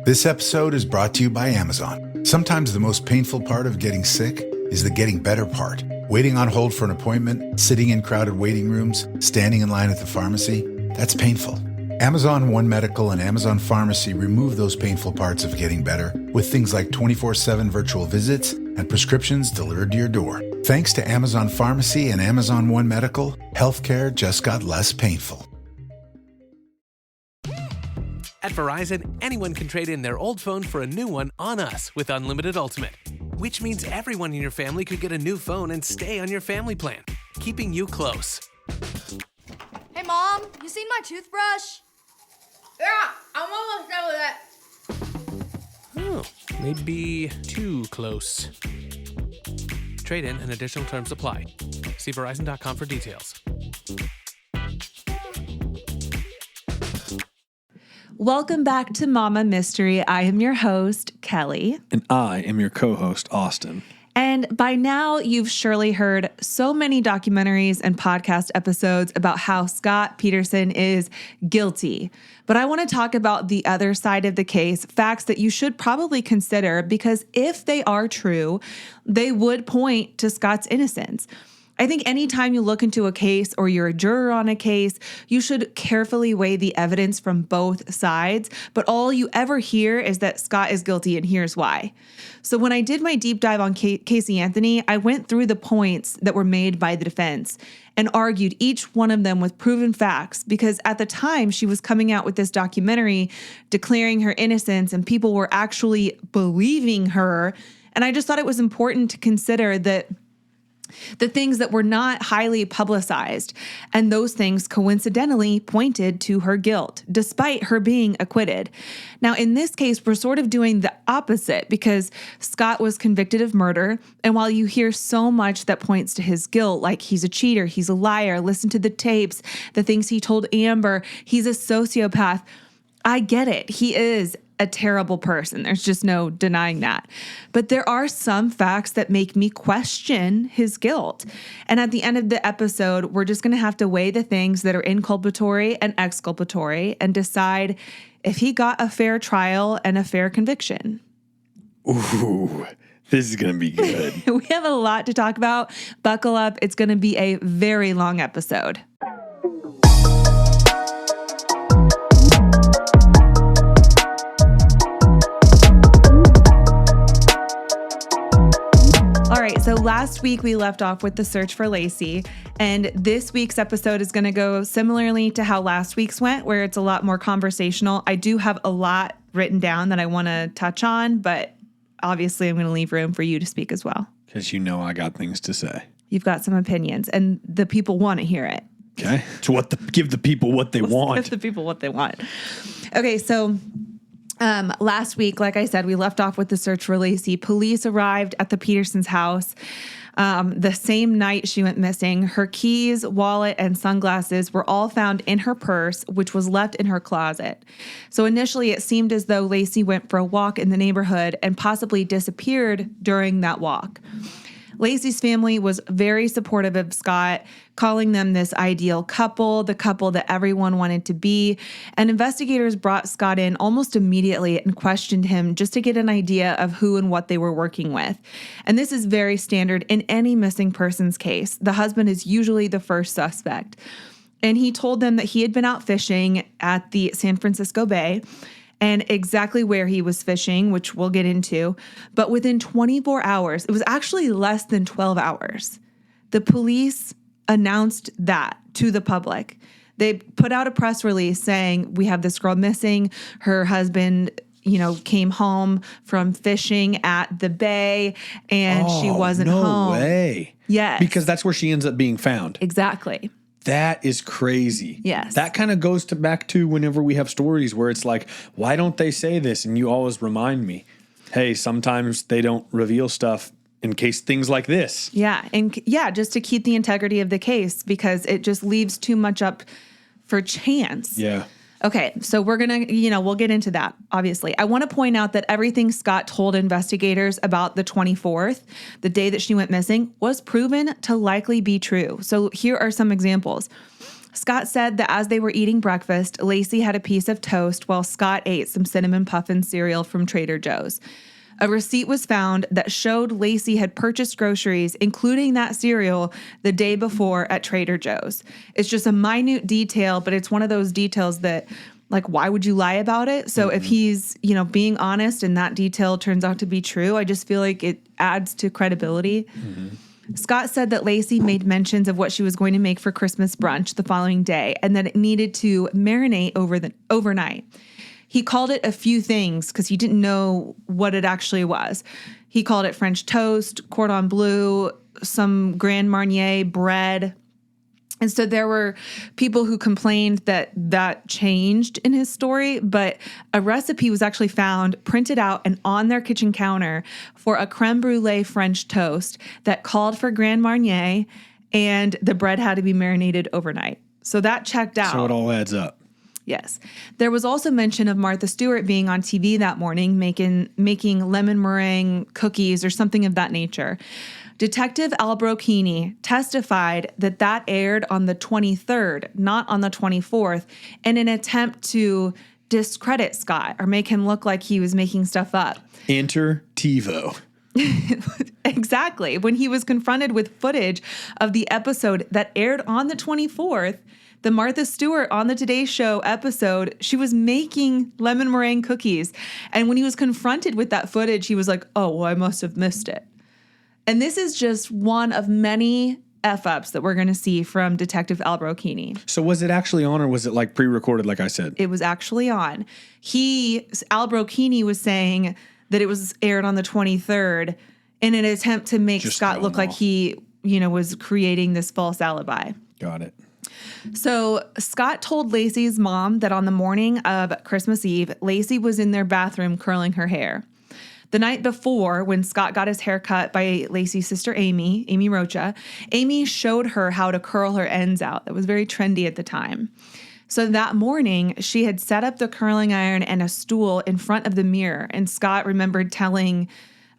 This episode is brought to you by Amazon. Sometimes the most painful part of getting sick is the getting better part. Waiting on hold for an appointment, sitting in crowded waiting rooms, standing in line at the pharmacy, that's painful. Amazon One Medical and Amazon Pharmacy remove those painful parts of getting better with things like 24/7 virtual visits and prescriptions delivered to your door. Thanks to Amazon Pharmacy and Amazon One Medical, healthcare just got less painful. At Verizon, anyone can trade in their old phone for a new one on us with Unlimited Ultimate, which means everyone in your family could get a new phone and stay on your family plan, keeping you close. Hey, Mom, you seen my toothbrush? Yeah, I'm almost done with it. Oh, maybe too close. Trade in and additional terms apply. See Verizon.com for details. Welcome back to Mama Mystery. I am your host, Kelly. And I am your co-host, Austin. And by now, you've surely heard so many documentaries and podcast episodes about how Scott Peterson is guilty. But I want to talk about the other side of the case, facts that you should probably consider, because if they are true, they would point to Scott's innocence. I think anytime you look into a case or you're a juror on a case, you should carefully weigh the evidence from both sides. But all you ever hear is that Scott is guilty, and here's why. So when I did my deep dive on Casey Anthony, I went through the points that were made by the defense and argued each one of them with proven facts, because at the time she was coming out with this documentary declaring her innocence and people were actually believing her. And I just thought it was important to consider that the things that were not highly publicized, and those things coincidentally pointed to her guilt, despite her being acquitted. Now, in this case, we're sort of doing the opposite, because Scott was convicted of murder, and while you hear so much that points to his guilt, like he's a cheater, he's a liar, listen to the tapes, the things he told Amber, he's a sociopath, I get it. He is a terrible person. There's just no denying that. But there are some facts that make me question his guilt. And at the end of the episode, we're just going to have to weigh the things that are inculpatory and exculpatory and decide if he got a fair trial and a fair conviction. Ooh, this is going to be good. We have a lot to talk about. Buckle up. It's going to be a very long episode. All right, so last week we left off with the search for Laci, and this week's episode is going to go similarly to how last week's went, where it's a lot more conversational. I do have a lot written down that I want to touch on, but obviously I'm going to leave room for you to speak as well. Because you know I got things to say. You've got some opinions, and the people want to hear it. Okay, so give the people what they want. Give the people what they want. Okay, so last week, like I said, we left off with the search for Laci. Police arrived at the Petersons' house the same night she went missing. Her keys, wallet, and sunglasses were all found in her purse, which was left in her closet. So initially, it seemed as though Laci went for a walk in the neighborhood and possibly disappeared during that walk. Laci's family was very supportive of Scott, calling them this ideal couple, the couple that everyone wanted to be. And investigators brought Scott in almost immediately and questioned him just to get an idea of who and what they were working with. And this is very standard in any missing persons case. The husband is usually the first suspect. And he told them that he had been out fishing at the San Francisco Bay, and exactly where he was fishing, which we'll get into. But within 24 hours, it was actually less than 12 hours, the police announced that to the public. They put out a press release saying, we have this girl missing. Her husband, came home from fishing at the bay, and she wasn't home. No way. Yes. Because that's where she ends up being found. Exactly. That is crazy. Yes. That kind of goes back to whenever we have stories where it's like, why don't they say this? And you always remind me, hey, sometimes they don't reveal stuff in case things like this. Yeah. And just to keep the integrity of the case, because it just leaves too much up for chance. Yeah. Okay, so we're going to, we'll get into that, obviously. I want to point out that everything Scott told investigators about the 24th, the day that she went missing, was proven to likely be true. So here are some examples. Scott said that as they were eating breakfast, Laci had a piece of toast while Scott ate some cinnamon puffin cereal from Trader Joe's. A receipt was found that showed Laci had purchased groceries, including that cereal, the day before at Trader Joe's. It's just a minute detail, but it's one of those details that, like, why would you lie about it? So if he's, being honest and that detail turns out to be true, I just feel like it adds to credibility. Scott said that Laci made mentions of what she was going to make for Christmas brunch the following day and that it needed to marinate overnight. He called it a few things because he didn't know what it actually was. He called it French toast, cordon bleu, some Grand Marnier bread. And so there were people who complained that changed in his story, but a recipe was actually found, printed out, and on their kitchen counter for a creme brulee French toast that called for Grand Marnier, and the bread had to be marinated overnight. So that checked out. So it all adds up. Yes. There was also mention of Martha Stewart being on TV that morning making lemon meringue cookies or something of that nature. Detective Al Brocchini testified that aired on the 23rd, not on the 24th, in an attempt to discredit Scott or make him look like he was making stuff up. Enter TiVo. Exactly. When he was confronted with footage of the episode that aired on the 24th, the Martha Stewart on the Today Show episode, she was making lemon meringue cookies. And when he was confronted with that footage, he was like, oh, well, I must have missed it. And this is just one of many F-ups that we're going to see from Detective Al Brocchini. So was it actually on or was it like pre-recorded like I said? It was actually on. Al Brocchini was saying that it was aired on the 23rd in an attempt to make Scott look like he, was creating this false alibi. Got it. So Scott told Laci's mom that on the morning of Christmas Eve, Laci was in their bathroom curling her hair. The night before, when Scott got his hair cut by Laci's sister Amy Rocha, Amy showed her how to curl her ends out. That was very trendy at the time. So that morning, she had set up the curling iron and a stool in front of the mirror, and Scott remembered telling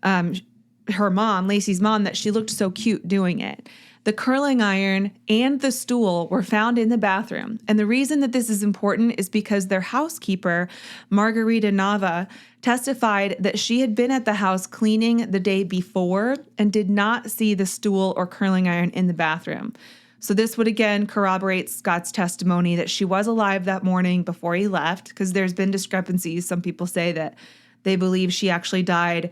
her mom, Laci's mom, that she looked so cute doing it. The curling iron and the stool were found in the bathroom. And the reason that this is important is because their housekeeper, Margarita Nava, testified that she had been at the house cleaning the day before and did not see the stool or curling iron in the bathroom. So this would again corroborate Scott's testimony that she was alive that morning before he left, because there's been discrepancies. Some people say that they believe she actually died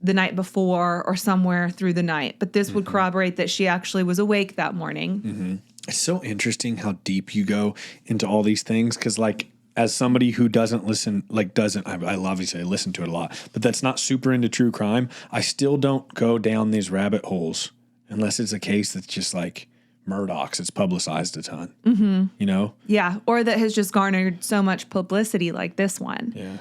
the night before or somewhere through the night. But this would corroborate that she actually was awake that morning. It's so interesting how deep you go into all these things. Cause like as somebody who doesn't listen, I obviously listen to it a lot, but that's not super into true crime. I still don't go down these rabbit holes unless it's a case that's just like Murdoch's. It's publicized a ton, Yeah. Or that has just garnered so much publicity like this one. Yeah.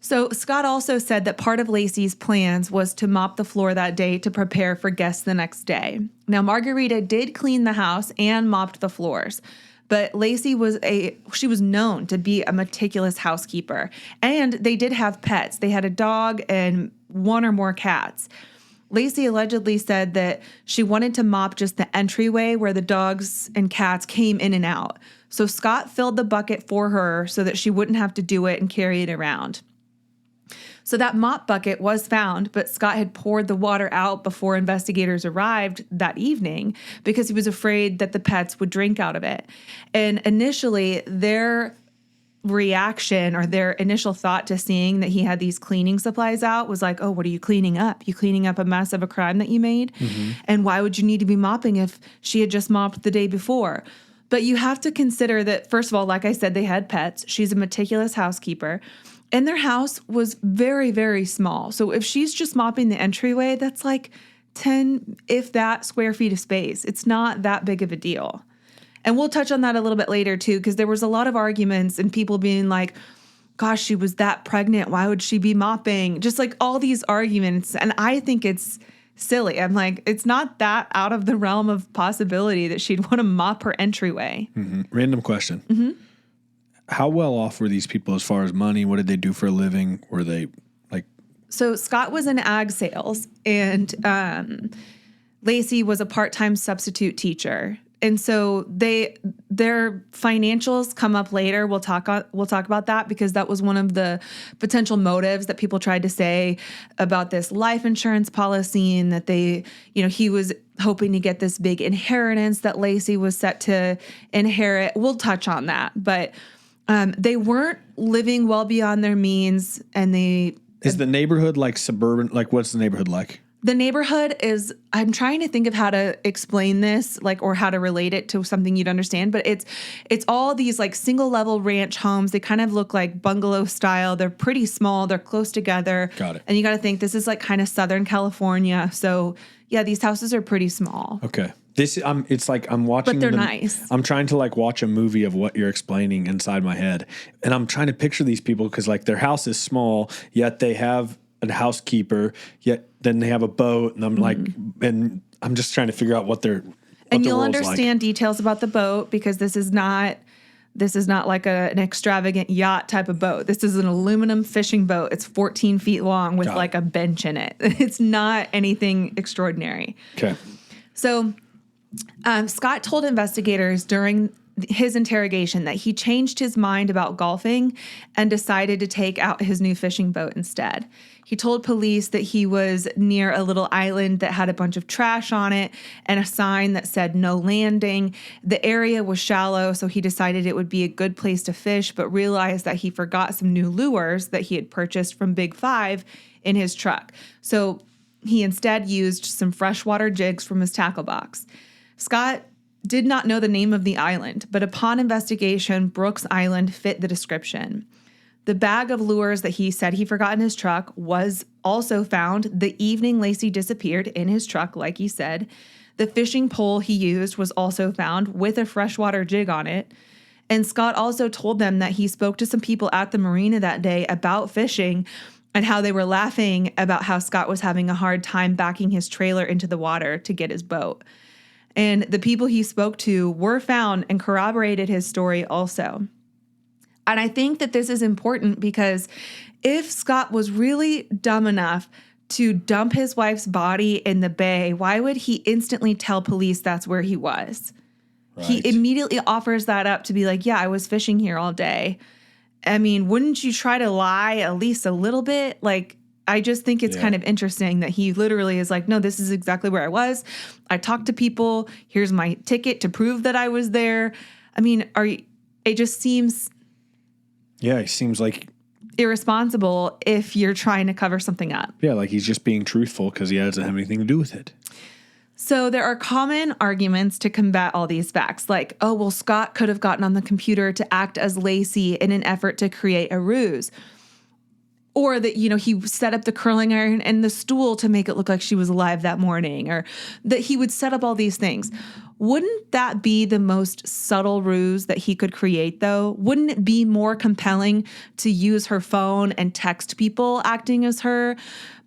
So Scott also said that part of Laci's plans was to mop the floor that day to prepare for guests the next day. Now, Margarita did clean the house and mopped the floors, but Laci was known to be a meticulous housekeeper, and they did have pets. They had a dog and one or more cats. Laci allegedly said that she wanted to mop just the entryway where the dogs and cats came in and out. So Scott filled the bucket for her so that she wouldn't have to do it and carry it around. So that mop bucket was found, but Scott had poured the water out before investigators arrived that evening because he was afraid that the pets would drink out of it. And initially, their reaction or their initial thought to seeing that he had these cleaning supplies out was like, oh, what are you cleaning up? You cleaning up a mess of a crime that you made? And why would you need to be mopping if she had just mopped the day before? But you have to consider that, first of all, like I said, they had pets. She's a meticulous housekeeper. And their house was very, very small. So if she's just mopping the entryway, that's like 10, if that, square feet of space. It's not that big of a deal. And we'll touch on that a little bit later, too, because there was a lot of arguments and people being like, gosh, she was that pregnant. Why would she be mopping? Just like all these arguments. And I think it's silly. I'm like, it's not that out of the realm of possibility that she'd want to mop her entryway. Random question. How well off were these people as far as money? What did they do for a living? Were they like... So Scott was in ag sales, and Laci was a part-time substitute teacher. And so their financials come up later. We'll talk about that because that was one of the potential motives that people tried to say about this life insurance policy, and that he was hoping to get this big inheritance that Laci was set to inherit. We'll touch on that, but they weren't living well beyond their means, and Is the neighborhood like suburban? Like, what's the neighborhood like? The neighborhood is, I'm trying to think of how to explain this, like, or how to relate it to something you'd understand, but it's all these like single level ranch homes. They kind of look like bungalow style. They're pretty small. They're close together. Got it. And you got to think this is like kind of Southern California. So yeah, these houses are pretty small. Okay. It's like I'm watching. But they're nice. I'm trying to like watch a movie of what you're explaining inside my head. And I'm trying to picture these people because like their house is small, yet they have a housekeeper, yet then they have a boat, and I'm like, and I'm just trying to figure out what their and you'll world's understand details about the boat because this is not like an extravagant yacht type of boat. This is an aluminum fishing boat. It's 14 feet long with like a bench in it. It's not anything extraordinary. Okay. So Scott told investigators during his interrogation that he changed his mind about golfing and decided to take out his new fishing boat instead. He told police that he was near a little island that had a bunch of trash on it and a sign that said no landing. The area was shallow, so he decided it would be a good place to fish, but realized that he forgot some new lures that he had purchased from Big Five in his truck. So he instead used some freshwater jigs from his tackle box. Scott did not know the name of the island, but upon investigation, Brooks Island fit the description. The bag of lures that he said he forgot in his truck was also found the evening Laci disappeared in his truck, like he said. The fishing pole he used was also found with a freshwater jig on it. And Scott also told them that he spoke to some people at the marina that day about fishing and how they were laughing about how Scott was having a hard time backing his trailer into the water to get his boat. And the people he spoke to were found and corroborated his story also. And I think that this is important because if Scott was really dumb enough to dump his wife's body in the bay, why would he instantly tell police that's where he was? Right. He immediately offers that up to be like, yeah, I was fishing here all day. I mean, wouldn't you try to lie at least a little bit? Like, I just think it's kind of interesting that he literally is like, no, this is exactly where I was. I talked to people. Here's my ticket to prove that I was there. I mean, it just seems... Yeah, he seems like... irresponsible if you're trying to cover something up. Yeah, like he's just being truthful because he doesn't have anything to do with it. So there are common arguments to combat all these facts, like, oh, well, Scott could have gotten on the computer to act as Laci in an effort to create a ruse. Or that, he set up the curling iron and the stool to make it look like she was alive that morning, or that he would set up all these things. Wouldn't that be the most subtle ruse that he could create, though? Wouldn't it be more compelling to use her phone and text people acting as her?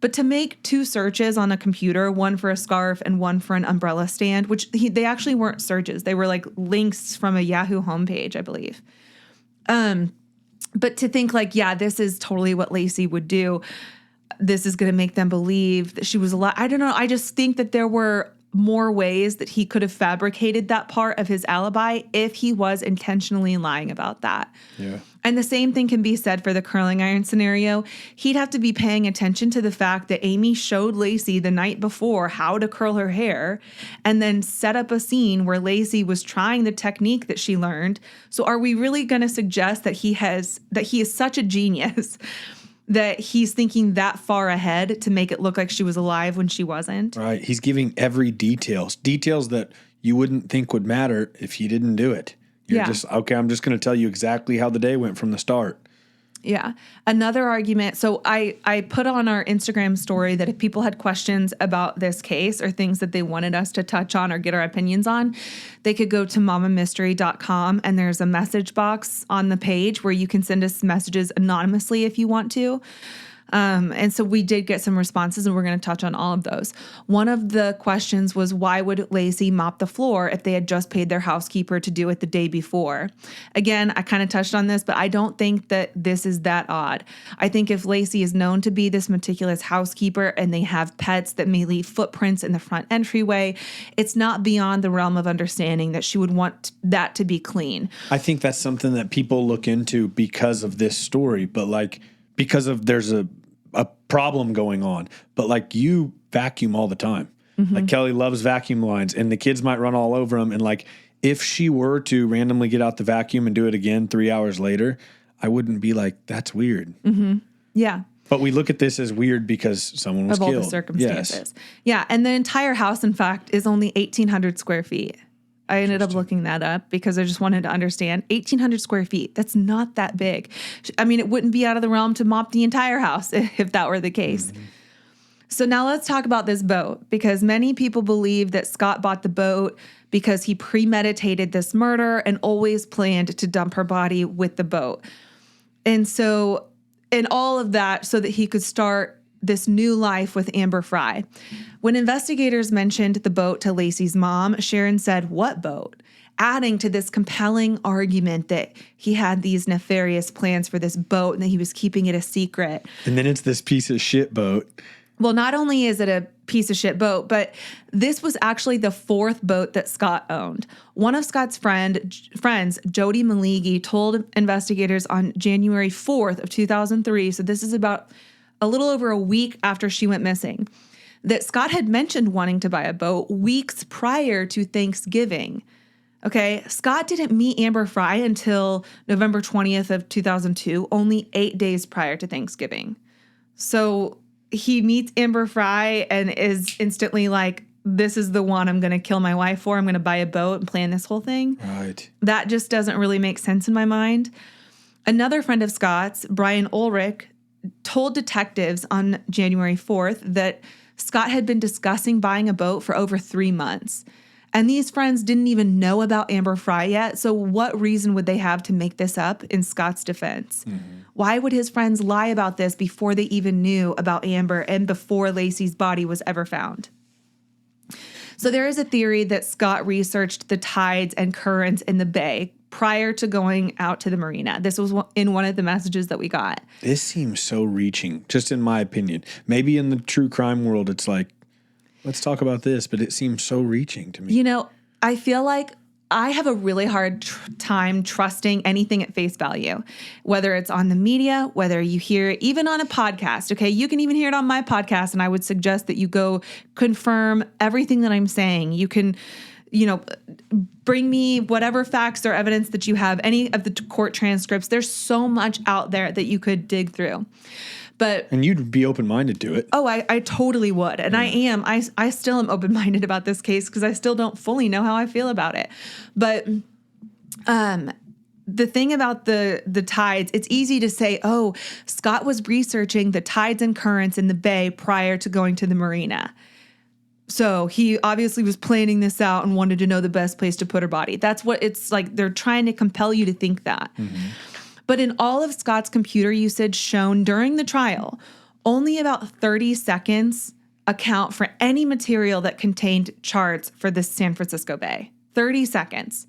But to make two searches on a computer, one for a scarf and one for an umbrella stand, which they actually weren't searches. They were like links from a Yahoo homepage, I believe. But to think like, yeah, this is totally what Laci would do. This is going to make them believe that she was alive. I don't know. I just think that there were more ways that he could have fabricated that part of his alibi if he was intentionally lying about that. Yeah. And the same thing can be said for the curling iron scenario. He'd have to be paying attention to the fact that Amy showed Laci the night before how to curl her hair and then set up a scene where Laci was trying the technique that she learned. So are we really going to suggest that he is such a genius that he's thinking that far ahead to make it look like she was alive when she wasn't? Right. He's giving every details that you wouldn't think would matter if he didn't do it. You're just, okay, I'm just going to tell you exactly how the day went from the start. Yeah. Another argument. So I put on our Instagram story that if people had questions about this case or things that they wanted us to touch on or get our opinions on, they could go to mamamystery.com and there's a message box on the page where you can send us messages anonymously if you want to. And so we did get some responses, and we're going to touch on all of those. One of the questions was, why would Laci mop the floor if they had just paid their housekeeper to do it the day before? Again, I kind of touched on this, but I don't think that this is that odd. I think if Laci is known to be this meticulous housekeeper and they have pets that may leave footprints in the front entryway, it's not beyond the realm of understanding that she would want that to be clean. I think that's something that people look into because of this story, but like because of there's a problem going on. But like you vacuum all the time. Like Kelly loves vacuum lines, and the kids might run all over them. And like if she were to randomly get out the vacuum and do it again 3 hours later, I wouldn't be like, that's weird. Yeah. But we look at this as weird because someone was of all killed. the circumstances. Yes. Yeah. And the entire house, in fact, is only 1,800 square feet. I ended up looking that up because I just wanted to understand 1,800 square feet. That's not that big. I mean, it wouldn't be out of the realm to mop the entire house if that were the case. So now let's talk about this boat, because many people believe that Scott bought the boat because he premeditated this murder and always planned to dump her body with the boat. And all of that so that he could start this new life with Amber Frey. When investigators mentioned the boat to Laci's mom, Sharon said, "What boat?" adding to this compelling argument that he had these nefarious plans for this boat and that he was keeping it a secret. And then it's this piece of shit boat. Well, not only is it a piece of shit boat, but this was actually the fourth boat that Scott owned. One of Scott's friends, Jody Maligi, told investigators on January 4th of 2003, so this is about a little over a week after she went missing, that Scott had mentioned wanting to buy a boat weeks prior to Thanksgiving. Okay, Scott didn't meet Amber Frey until November 20th of 2002, only 8 days prior to Thanksgiving. So he meets Amber Frey and is instantly like, this is the one I'm going to kill my wife for. I'm going to buy a boat and plan this whole thing. Right. That just doesn't really make sense in my mind. Another friend of Scott's, Brian Ulrich, told detectives on January 4th that Scott had been discussing buying a boat for over 3 months. And these friends didn't even know about Amber Frey yet, so what reason would they have to make this up in Scott's defense? Why would his friends lie about this before they even knew about Amber and before Laci's body was ever found? So there is a theory that Scott researched the tides and currents in the bay prior to going out to the marina. This was in one of the messages that we got. This seems so reaching, just in my opinion. Maybe in the true crime world, it's like, let's talk about this, but it seems so reaching to me. You know, I feel like I have a really hard time trusting anything at face value, whether it's on the media, whether you hear it even on a podcast. Okay, you can even hear it on my podcast, and I would suggest that you go confirm everything that I'm saying. You can, bring me whatever facts or evidence that you have, any of the court transcripts. There's so much out there that you could dig through. And you'd be open-minded to it. Oh, I totally would. And I am. I still am open-minded about this case because I still don't fully know how I feel about it. But the thing about the tides, it's easy to say, oh, Scott was researching the tides and currents in the bay prior to going to the marina. So he obviously was planning this out and wanted to know the best place to put her body. That's what it's like. They're trying to compel you to think that. But in all of Scott's computer usage shown during the trial, only about 30 seconds account for any material that contained charts for the San Francisco Bay. 30 seconds.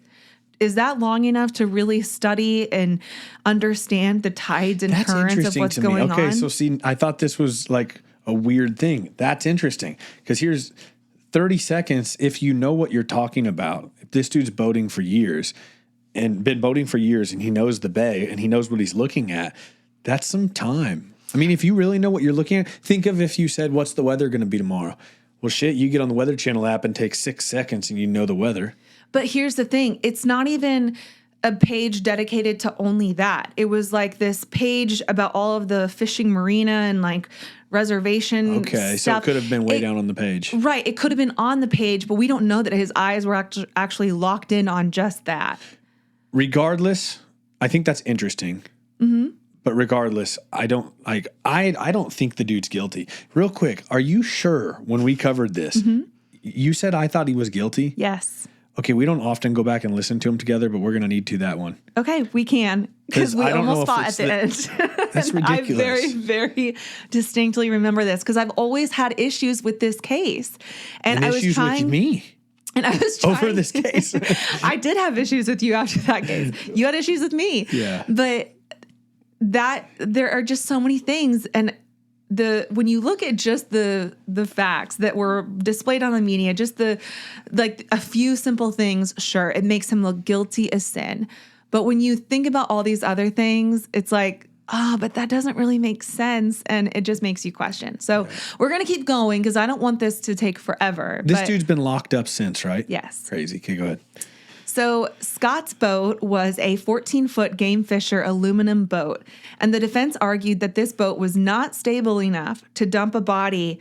Is that long enough to really study and understand the tides and currents of what's going on? Okay, so see, I thought this was like a weird thing. That's interesting. Because here's 30 seconds. If you know what you're talking about, if this dude's boating for years and been boating for years and he knows the bay and he knows what he's looking at, that's some time. I mean, if you really know what you're looking at, think of if you said, what's the weather going to be tomorrow? Well, shit, you get on the Weather Channel app and take 6 seconds and you know the weather. But here's the thing. It's not even a page dedicated to only that. It was like this page about all of the fishing marina and like reservation Okay, stuff. so it could have been way down on the page. Right. It could have been on the page, but we don't know that his eyes were actually locked in on just that. Regardless, I think that's interesting. But regardless, I don't think the dude's guilty. Real quick, are you sure when we covered this, you said I thought he was guilty? Yes. Okay, we don't often go back and listen to him together, but we're going to need to that one. Okay, we can. Because we I don't know almost if fought at it's the end. That's And I ridiculous. very, very distinctly remember this because I've always had issues with this case. And I was issues trying. with me. And I was trying. Over this case. I did have issues with you after that case. You had issues with me. Yeah. But there are just so many things. And when you look at just the facts that were displayed on the media, just a few simple things, sure, it makes him look guilty as sin. But when you think about all these other things, it's like, but that doesn't really make sense. And it just makes you question. So we're going to keep going because I don't want this to take forever. This dude's been locked up since, right? Yes. Crazy. Okay, go ahead. So Scott's boat was a 14-foot game fisher aluminum boat. And the defense argued that this boat was not stable enough to dump a body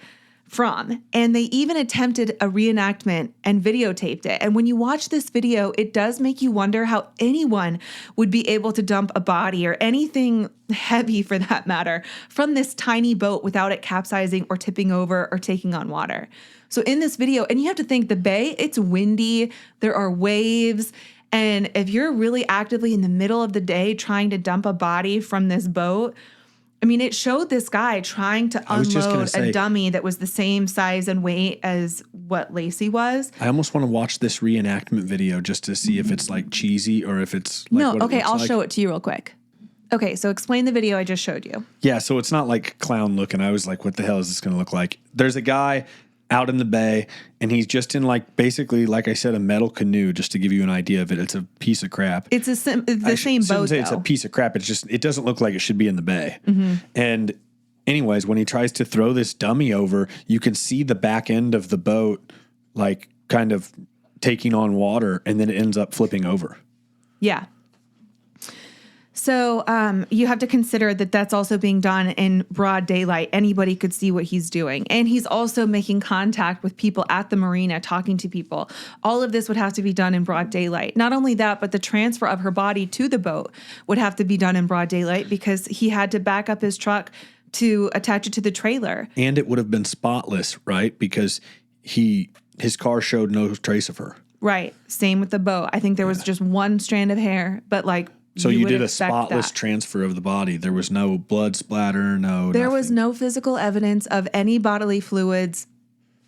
from. And they even attempted a reenactment and videotaped it. And when you watch this video, it does make you wonder how anyone would be able to dump a body or anything heavy for that matter from this tiny boat without it capsizing or tipping over or taking on water. So in this video, and you have to think the bay, it's windy, there are waves. And if you're really actively in the middle of the day trying to dump a body from this boat, I mean, it showed this guy trying to unload a dummy that was the same size and weight as what Laci was. I almost want to watch this reenactment video just to see if it's like cheesy or if it's like No, what it okay, looks I'll like. show it to you real quick. Okay, so explain the video I just showed you. Yeah, so it's not like clown looking. I was like, what the hell is this going to look like? There's a guy out in the bay, and he's just in like basically, like I said, a metal canoe. Just to give you an idea of it, it's a piece of crap. It's the same shouldn't boat, say it's a though. piece of crap. It's just it doesn't look like it should be in the bay. And anyways, when he tries to throw this dummy over, you can see the back end of the boat like kind of taking on water, and then it ends up flipping over. Yeah. So you have to consider that that's also being done in broad daylight. Anybody could see what he's doing. And he's also making contact with people at the marina, talking to people. All of this would have to be done in broad daylight. Not only that, but the transfer of her body to the boat would have to be done in broad daylight because he had to back up his truck to attach it to the trailer. And it would have been spotless, right? Because his car showed no trace of her. Right. Same with the boat. I think there was just one strand of hair, but like, So you would did a expect spotless that. transfer of the body. There was no blood splatter, There was nothing. no physical evidence of any bodily fluids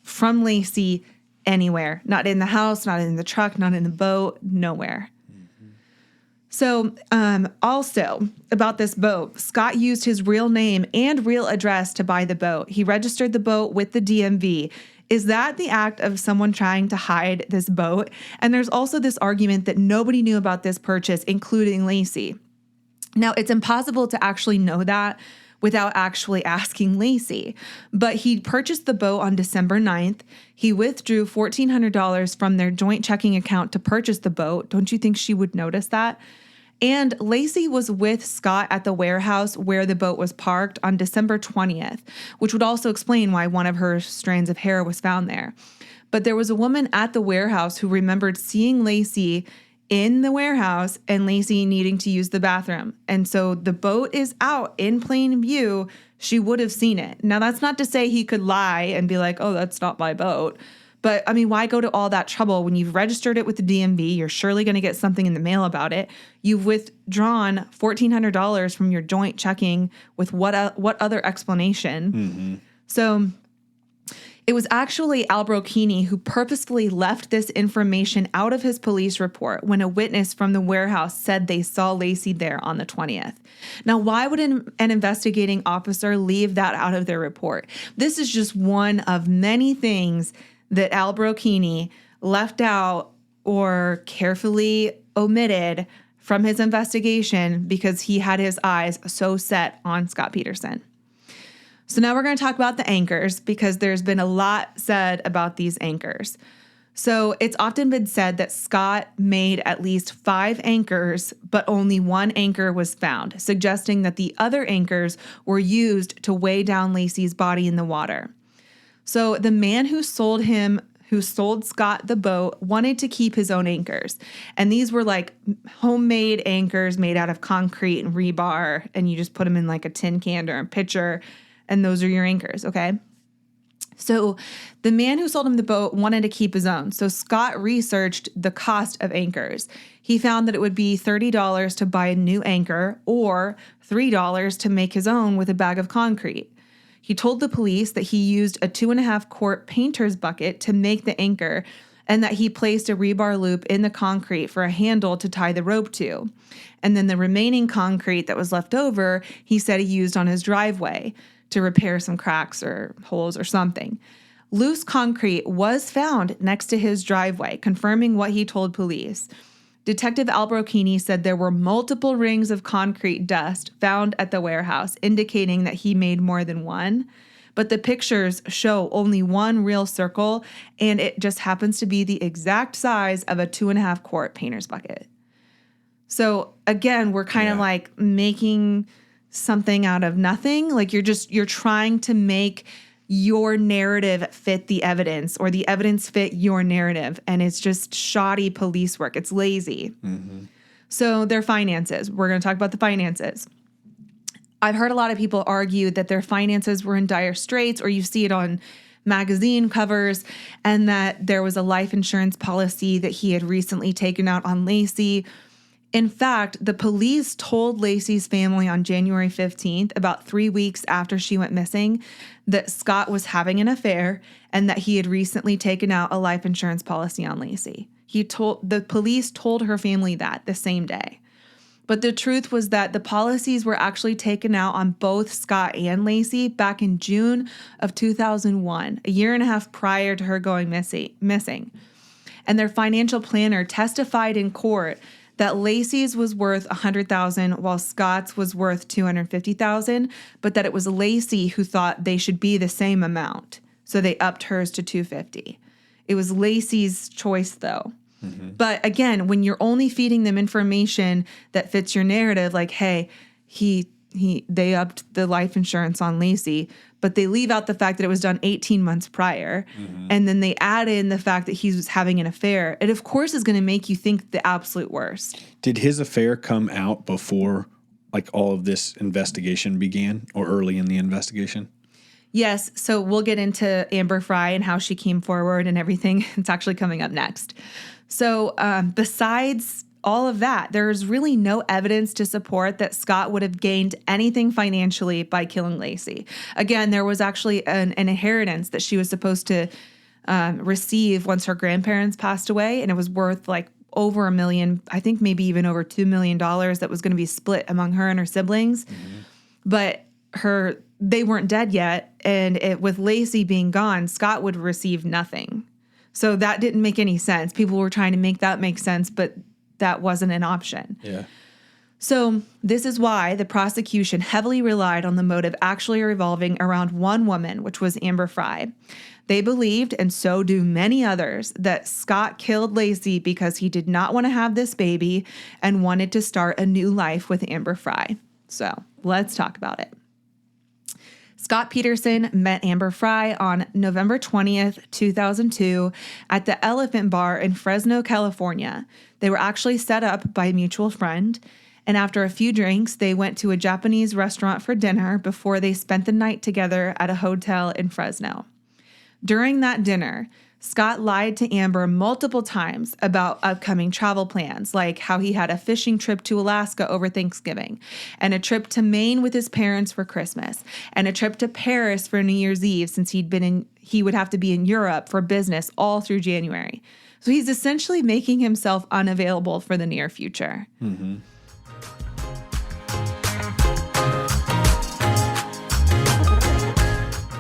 from Laci anywhere. Not in the house, not in the truck, not in the boat, nowhere. So also about this boat, Scott used his real name and real address to buy the boat. He registered the boat with the DMV. Is that the act of someone trying to hide this boat? And there's also this argument that nobody knew about this purchase, including Laci. Now, it's impossible to actually know that without actually asking Laci. But he purchased the boat on December 9th. He withdrew $1,400 from their joint checking account to purchase the boat. Don't you think she would notice that? And Laci was with Scott at the warehouse where the boat was parked on December 20th, which would also explain why one of her strands of hair was found there. But there was a woman at the warehouse who remembered seeing Laci in the warehouse and Laci needing to use the bathroom. And so the boat is out in plain view. She would have seen it. Now, that's not to say he could lie and be like, oh, that's not my boat. But, I mean, why go to all that trouble when you've registered it with the DMV? You're surely going to get something in the mail about it. You've withdrawn $1,400 from your joint checking with what other explanation? Mm-hmm. So it was actually Al Brocchini who purposefully left this information out of his police report when a witness from the warehouse said they saw Laci there on the 20th. Now, why would an investigating officer leave that out of their report? This is just one of many things that Al Brocchini left out or carefully omitted from his investigation because he had his eyes so set on Scott Peterson. So now we're going to talk about the anchors because there's been a lot said about these anchors. So it's often been said that Scott made at least 5 anchors, but only one anchor was found, suggesting that the other anchors were used to weigh down Laci's body in the water. So the man who sold Scott the boat wanted to keep his own anchors. And these were like homemade anchors made out of concrete and rebar. And you just put them in like a tin can or a pitcher. And those are your anchors, okay? So the man who sold him the boat wanted to keep his own. So Scott researched the cost of anchors. He found that it would be $30 to buy a new anchor or $3 to make his own with a bag of concrete. He told the police that he used a 2.5-quart painter's bucket to make the anchor and that he placed a rebar loop in the concrete for a handle to tie the rope to. And then the remaining concrete that was left over, he said he used on his driveway to repair some cracks or holes or something. Loose concrete was found next to his driveway, confirming what he told police. Detective Albrocchini said there were multiple rings of concrete dust found at the warehouse, indicating that he made more than one. But the pictures show only one real circle, and it just happens to be the exact size of a 2.5-quart painter's bucket. So again, we're kind of like making something out of nothing. Like you're trying to make your narrative fit the evidence or the evidence fit your narrative. And it's just shoddy police work. It's lazy. Mm-hmm. So their finances, we're going to talk about the finances. I've heard a lot of people argue that their finances were in dire straits, or you see it on magazine covers, and that there was a life insurance policy that he had recently taken out on Laci. In fact, the police told Laci's family on January 15th, about 3 weeks after she went missing, that Scott was having an affair and that he had recently taken out a life insurance policy on Laci. The police told her family that the same day. But the truth was that the policies were actually taken out on both Scott and Laci back in June of 2001, a year and a half prior to her going missing. And their financial planner testified in court that Laci's was worth $100,000 while Scott's was worth $250,000, but that it was Laci who thought they should be the same amount. So they upped hers to $250,000. It was Laci's choice though. Mm-hmm. But again, when you're only feeding them information that fits your narrative, like, hey, they upped the life insurance on Laci, but they leave out the fact that it was done 18 months prior. Mm-hmm. And then they add in the fact that he was having an affair. It, of course, is going to make you think the absolute worst. Did his affair come out before like all of this investigation began or early in the investigation? Yes. So we'll get into Amber Fry and how she came forward and everything. It's actually coming up next. So besides all of that, there's really no evidence to support that Scott would have gained anything financially by killing Laci. Again, there was actually an inheritance that she was supposed to receive once her grandparents passed away, and it was worth like over $1 million, I think maybe even over $2 million that was going to be split among her and her siblings. Mm-hmm. But they weren't dead yet, and with Laci being gone, Scott would receive nothing. So that didn't make any sense. People were trying to make that make sense, but that wasn't an option. Yeah. So this is why the prosecution heavily relied on the motive actually revolving around one woman, which was Amber Fry. They believed, and so do many others, that Scott killed Laci because he did not want to have this baby and wanted to start a new life with Amber Fry. So let's talk about it. Scott Peterson met Amber Fry on November 20th, 2002 at the Elephant Bar in Fresno, California. They were actually set up by a mutual friend, and after a few drinks, they went to a Japanese restaurant for dinner before they spent the night together at a hotel in Fresno. During that dinner, Scott lied to Amber multiple times about upcoming travel plans, like how he had a fishing trip to Alaska over Thanksgiving, and a trip to Maine with his parents for Christmas, and a trip to Paris for New Year's Eve since he would have to be in Europe for business all through January. So he's essentially making himself unavailable for the near future. Mm-hmm.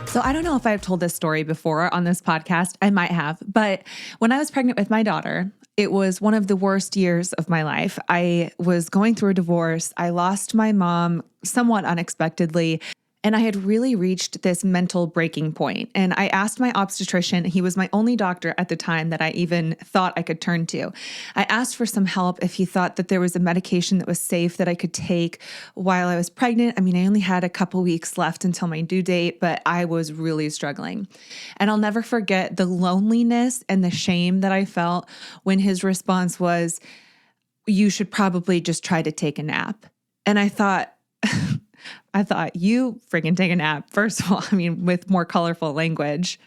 So I don't know if I've told this story before on this podcast. I might have. But when I was pregnant with my daughter, it was one of the worst years of my life. I was going through a divorce. I lost my mom somewhat unexpectedly. And I had really reached this mental breaking point. And I asked my obstetrician, he was my only doctor at the time that I even thought I could turn to. I asked for some help if he thought that there was a medication that was safe that I could take while I was pregnant. I mean, I only had a couple weeks left until my due date, but I was really struggling. And I'll never forget the loneliness and the shame that I felt when his response was, "You should probably just try to take a nap." And I thought, I thought, you freaking take a nap. First of all, I mean, with more colorful language.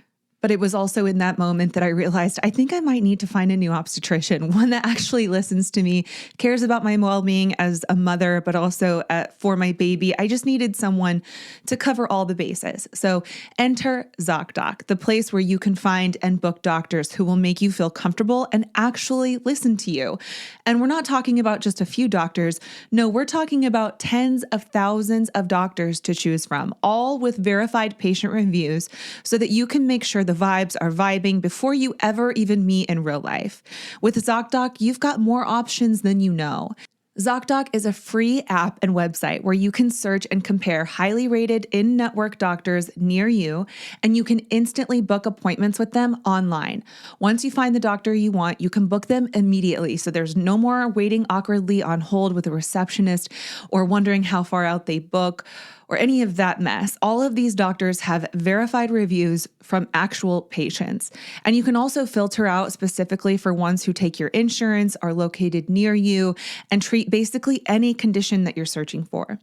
But it was also in that moment that I realized I think I might need to find a new obstetrician, one that actually listens to me, cares about my well-being as a mother, but also for my baby. I just needed someone to cover all the bases. So enter ZocDoc, the place where you can find and book doctors who will make you feel comfortable and actually listen to you. And we're not talking about just a few doctors. No, we're talking about tens of thousands of doctors to choose from, all with verified patient reviews so that you can make sure the vibes are vibing before you ever even meet in real life. With ZocDoc, you've got more options than you know. ZocDoc is a free app and website where you can search and compare highly rated in-network doctors near you, and you can instantly book appointments with them online. Once you find the doctor you want, you can book them immediately, so there's no more waiting awkwardly on hold with a receptionist or wondering how far out they book or any of that mess. All of these doctors have verified reviews from actual patients. And you can also filter out specifically for ones who take your insurance, are located near you, and treat basically any condition that you're searching for.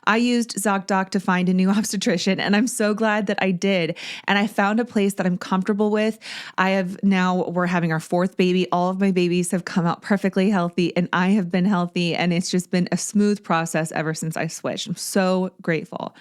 I used ZocDoc to find a new obstetrician, and I'm so glad that I did. And I found a place that I'm comfortable with. We're having our fourth baby. All of my babies have come out perfectly healthy, and I have been healthy, and it's just been a smooth process ever since I switched. I'm so grateful.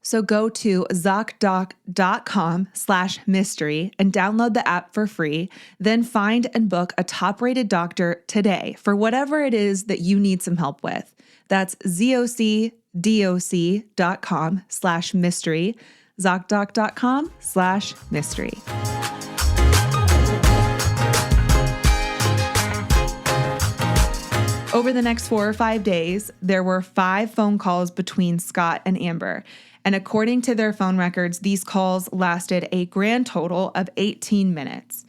So go to ZocDoc.com/mystery and download the app for free. Then find and book a top-rated doctor today for whatever it is that you need some help with. That's ZocDoc.com/mystery, ZocDoc.com/mystery. Over the next 4 or 5 days, there were 5 phone calls between Scott and Amber. And according to their phone records, these calls lasted a grand total of 18 minutes.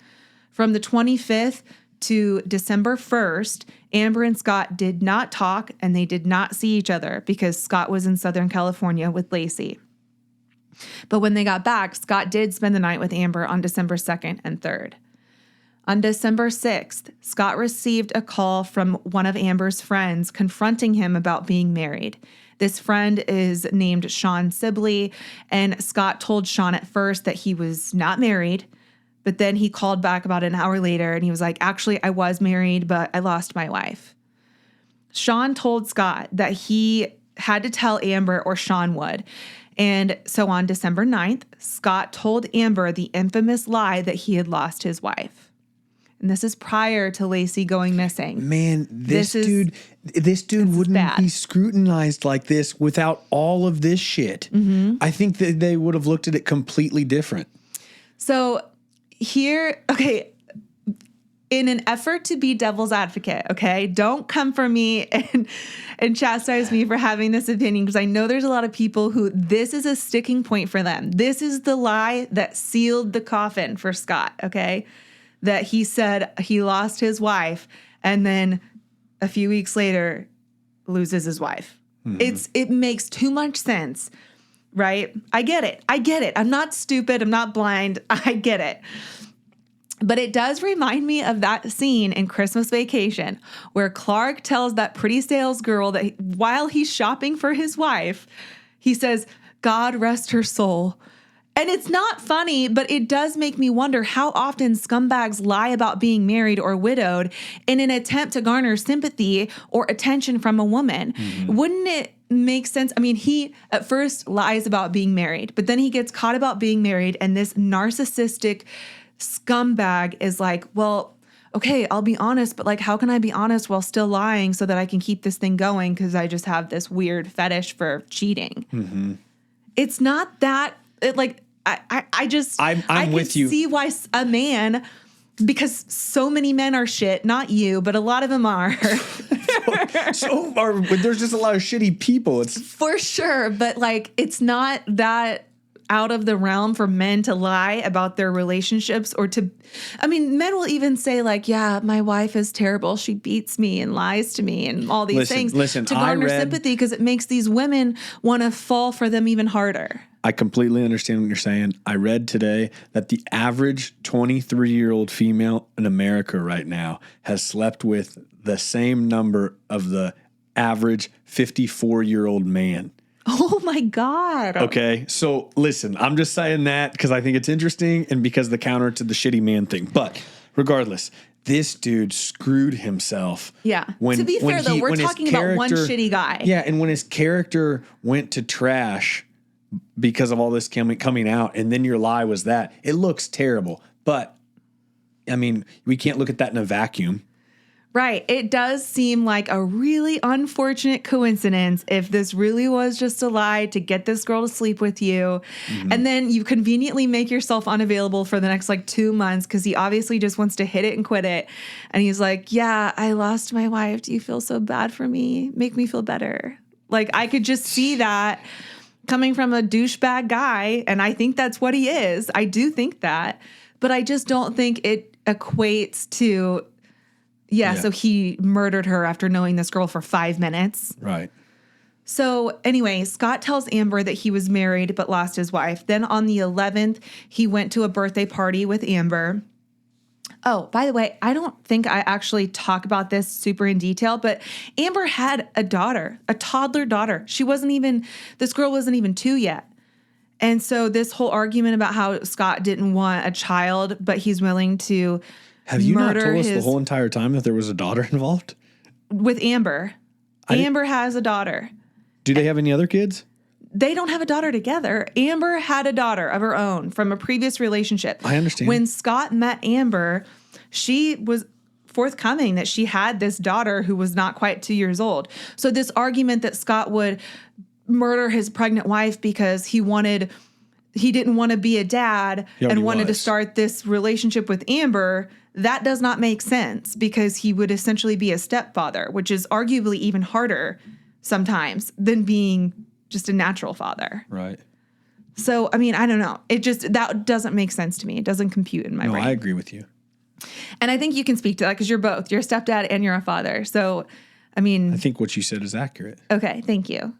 From the 25th to December 1st, Amber and Scott did not talk and they did not see each other because Scott was in Southern California with Laci. But when they got back, Scott did spend the night with Amber on December 2nd and 3rd. On December 6th, Scott received a call from one of Amber's friends confronting him about being married. This friend is named Sean Sibley, and Scott told Sean at first that he was not married, but then he called back about an hour later and he was like, actually, I was married, but I lost my wife. Sean told Scott that he had to tell Amber or Sean would. And so on December 9th, Scott told Amber the infamous lie that he had lost his wife. And this is prior to Laci going missing. Man, this dude wouldn't bad. be scrutinized like this without all of this shit. Mm-hmm. I think that they would have looked at it completely different. So here, okay, in an effort to be devil's advocate, okay, don't come for me and chastise me for having this opinion, because I know there's a lot of people who this is a sticking point for them. This is the lie that sealed the coffin for Scott, okay? That he said he lost his wife and then a few weeks later loses his wife. Mm-hmm. It makes too much sense, right? I get it. I'm not stupid. I'm not blind. I get it. But it does remind me of that scene in Christmas Vacation where Clark tells that pretty sales girl that while he's shopping for his wife, he says, God rest her soul. And it's not funny, but it does make me wonder how often scumbags lie about being married or widowed in an attempt to garner sympathy or attention from a woman. Mm-hmm. Wouldn't it make sense? I mean, he at first lies about being married, but then he gets caught about being married, and this narcissistic scumbag is like, well, okay, I'll be honest, but like, how can I be honest while still lying so that I can keep this thing going? Because I just have this weird fetish for cheating. Mm-hmm. It's not that... I'm with you. I can see why a man, because so many men are shit, not you, but a lot of them are. There's just a lot of shitty people. It's for sure. But like, it's not that out of the realm for men to lie about their relationships men will even say like, yeah, my wife is terrible. She beats me and lies to me and all these things to garner sympathy, because it makes these women want to fall for them even harder. I completely understand what you're saying. I read today that the average 23-year-old female in America right now has slept with the same number of the average 54-year-old man. Oh my God. Okay. So listen, I'm just saying that because I think it's interesting and because the counter to the shitty man thing. But regardless, this dude screwed himself. Yeah. To be fair, though, we're talking about one shitty guy. Yeah. And when his character went to trash because of all this coming out, and then your lie was that, it looks terrible. But I mean, we can't look at that in a vacuum. Right. It does seem like a really unfortunate coincidence if this really was just a lie to get this girl to sleep with you. Mm-hmm. And then you conveniently make yourself unavailable for the next 2 months because he obviously just wants to hit it and quit it. And he's like, yeah, I lost my wife. Do you feel so bad for me? Make me feel better. I could just see that coming from a douchebag guy. And I think that's what he is. I do think that. But I just don't think it equates to... Yeah, so he murdered her after knowing this girl for 5 minutes. Right. So anyway, Scott tells Amber that he was married but lost his wife. Then on the 11th, he went to a birthday party with Amber. Oh, by the way, I don't think I actually talk about this super in detail, but Amber had a daughter, a toddler daughter. This girl wasn't even 2 yet. And so this whole argument about how Scott didn't want a child, but he's willing to... Have you not told us the whole entire time that there was a daughter involved? With Amber. Amber has a daughter. Do they have any other kids? They don't have a daughter together. Amber had a daughter of her own from a previous relationship. I understand. When Scott met Amber, she was forthcoming that she had this daughter who was not quite 2 years old. So this argument that Scott would murder his pregnant wife because he didn't want to be a dad and wanted to start this relationship with Amber, that does not make sense because he would essentially be a stepfather, which is arguably even harder sometimes than being just a natural father. Right. So, I mean, I don't know. That doesn't make sense to me. It doesn't compute in my brain. No, I agree with you. And I think you can speak to that because you're both. You're a stepdad and you're a father. So, I mean. I think what you said is accurate. Okay, thank you.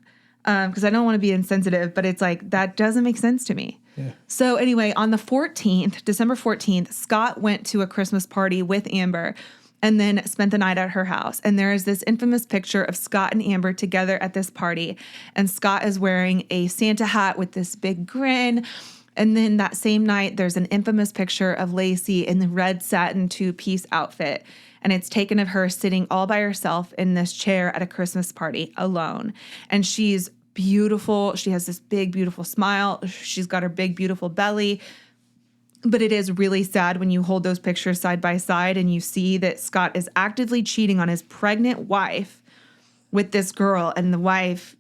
Because I don't want to be insensitive, but it's that doesn't make sense to me. Yeah. So anyway, on the 14th, December 14th, Scott went to a Christmas party with Amber and then spent the night at her house. And there is this infamous picture of Scott and Amber together at this party. And Scott is wearing a Santa hat with this big grin. And then that same night, there's an infamous picture of Laci in the red satin 2-piece outfit. And it's taken of her sitting all by herself in this chair at a Christmas party alone. And she's beautiful. She has this big, beautiful smile. She's got her big, beautiful belly. But it is really sad when you hold those pictures side by side and you see that Scott is actively cheating on his pregnant wife with this girl. And the wife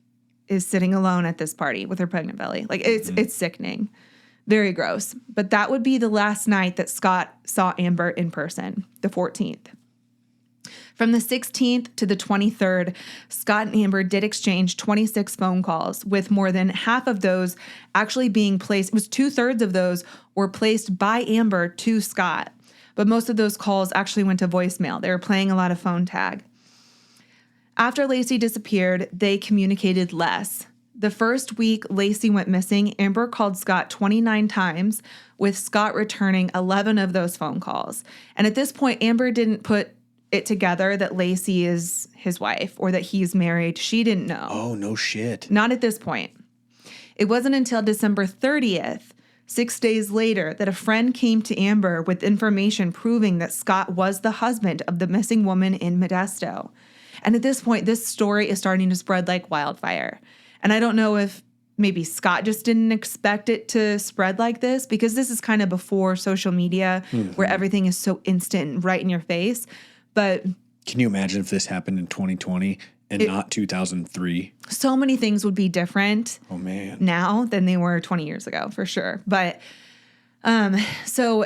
is sitting alone at this party with her pregnant belly. It's sickening. Very gross. But that would be the last night that Scott saw Amber in person, the 14th. From the 16th to the 23rd, Scott and Amber did exchange 26 phone calls, with more than half of those actually being placed. It was 2/3 of those were placed by Amber to Scott. But most of those calls actually went to voicemail. They were playing a lot of phone tag. After Laci disappeared, they communicated less. The first week Laci went missing, Amber called Scott 29 times, with Scott returning 11 of those phone calls. And at this point, Amber didn't put it together that Laci is his wife or that he's married. She didn't know. Oh, no shit. Not at this point. It wasn't until December 30th, 6 days later, that a friend came to Amber with information proving that Scott was the husband of the missing woman in Modesto. And at this point, this story is starting to spread like wildfire. And I don't know if maybe Scott just didn't expect it to spread like this, because this is kind of before social media where everything is so instant and right in your face. But can you imagine if this happened in 2020 and not 2003? So many things would be different now than they were 20 years ago, for sure. But so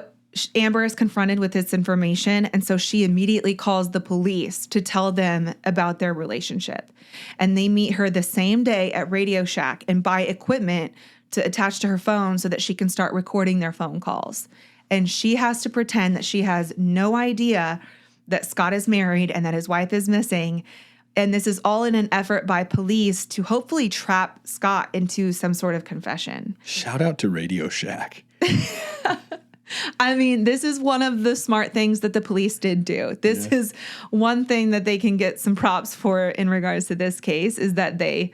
Amber is confronted with this information, and so she immediately calls the police to tell them about their relationship. And they meet her the same day at Radio Shack and buy equipment to attach to her phone so that she can start recording their phone calls. And she has to pretend that she has no idea that Scott is married and that his wife is missing. And this is all in an effort by police to hopefully trap Scott into some sort of confession. Shout out to Radio Shack. I mean, this is one of the smart things that the police did do. This is one thing that they can get some props for in regards to this case, is that they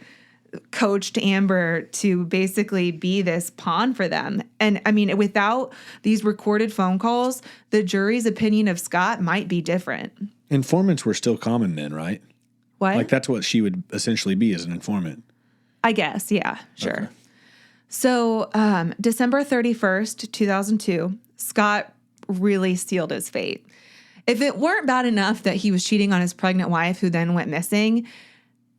coached Amber to basically be this pawn for them. And I mean, without these recorded phone calls, the jury's opinion of Scott might be different. Informants were still common then, right? What? Like that's what she would essentially be as an informant. I guess. Yeah, sure. Okay. So December 31st, 2002, Scott really sealed his fate. If it weren't bad enough that he was cheating on his pregnant wife who then went missing,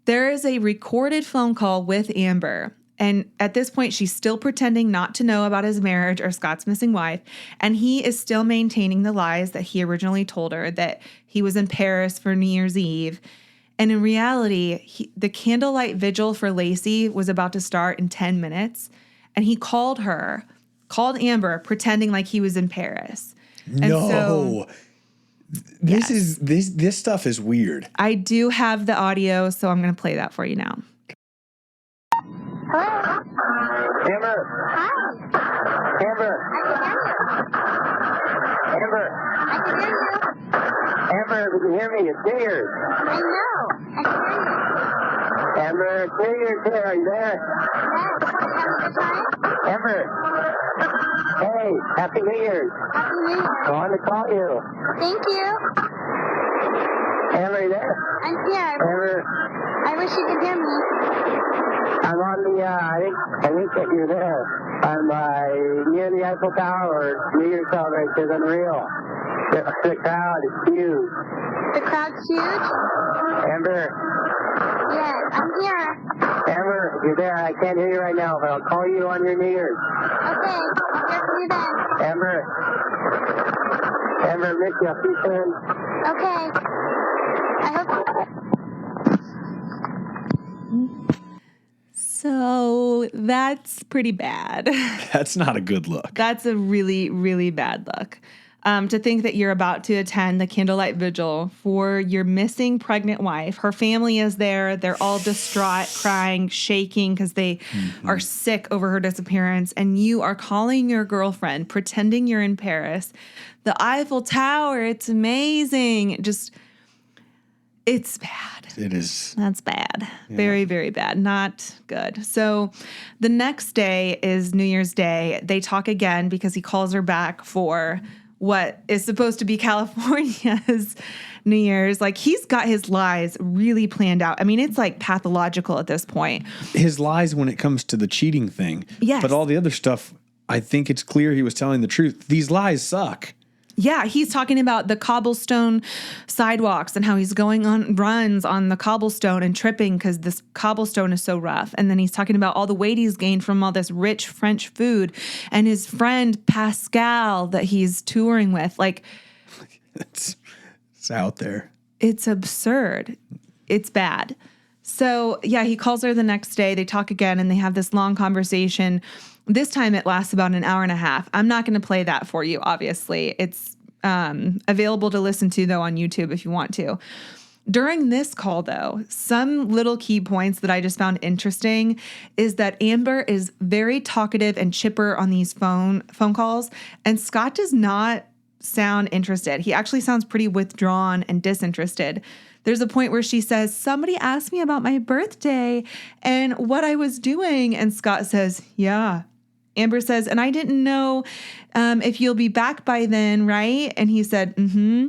there is a recorded phone call with Amber. And at this point, she's still pretending not to know about his marriage or Scott's missing wife. And he is still maintaining the lies that he originally told her, that he was in Paris for New Year's Eve. And in reality, the candlelight vigil for Laci was about to start in 10 minutes. And he called Amber, pretending like he was in Paris. No. This stuff is weird. I do have the audio, so I'm going to play that for you now. Hello? Amber. Hi. Amber. I can hear you. Amber, if you can hear me, it's New Year's. I know. I can hear you. Amber, it's New Year's here. Are you there? Yes. You having a good time? Amber. Hey, Happy New Year's. Happy New Year. I wanted to call you. Thank you. Amber, are you there? I'm here. Amber, I wish you could hear me. I'm on the, I think that you're there. I'm near the Eiffel Tower. New Year's celebration is unreal. The crowd is huge. The crowd's huge? Amber. Yes, I'm here. Amber, if you're there, I can't hear you right now, but I'll call you on your New Year's. Okay, I'll hear from you then. Amber, miss you. I'll see you soon. Okay. I hope. So that's pretty bad. That's not a good look. That's a really, really bad look. To think that you're about to attend the candlelight vigil for your missing pregnant wife. Her family is there. They're all distraught, crying, shaking because they are sick over her disappearance. And you are calling your girlfriend, pretending you're in Paris. The Eiffel Tower, it's amazing. It's bad. It is. That's bad. Yeah. Very, very bad. Not good. So the next day is New Year's Day. They talk again because he calls her back for what is supposed to be California's New Year's. Like, he's got his lies really planned out. I mean, it's like pathological at this point. His lies when it comes to the cheating thing. Yes. But all the other stuff, I think it's clear he was telling the truth. These lies suck. Yeah, he's talking about the cobblestone sidewalks and how he's going on runs on the cobblestone and tripping because this cobblestone is so rough. And then he's talking about all the weight he's gained from all this rich French food and his friend Pascal that he's touring with. Like, it's out there. It's absurd. It's bad. So, yeah, he calls her the next day. They talk again and they have this long conversation. This time it lasts about an hour and a half. I'm not going to play that for you, obviously. It's available to listen to, though, on YouTube if you want to. During this call, though, some little key points that I just found interesting is that Amber is very talkative and chipper on these phone calls, and Scott does not sound interested. He actually sounds pretty withdrawn and disinterested. There's a point where she says, somebody asked me about my birthday and what I was doing. And Scott says, yeah. Amber says, and I didn't know if you'll be back by then, right? And he said, mm-hmm.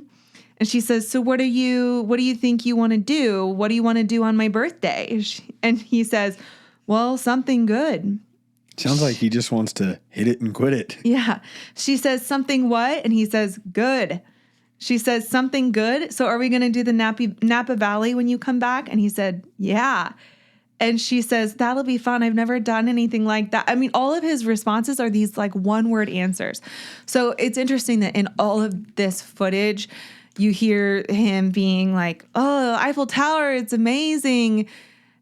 And she says, so what do you think you want to do? What do you want to do on my birthday? And he says, well, something good. Sounds like he just wants to hit it and quit it. Yeah. She says, something what? And he says, good. She says, something good? So are we going to do the Napa Valley when you come back? And he said, yeah. And she says, that'll be fun. I've never done anything like that. I mean, all of his responses are these like one-word answers. So it's interesting that in all of this footage, you hear him being like, oh, Eiffel Tower, it's amazing.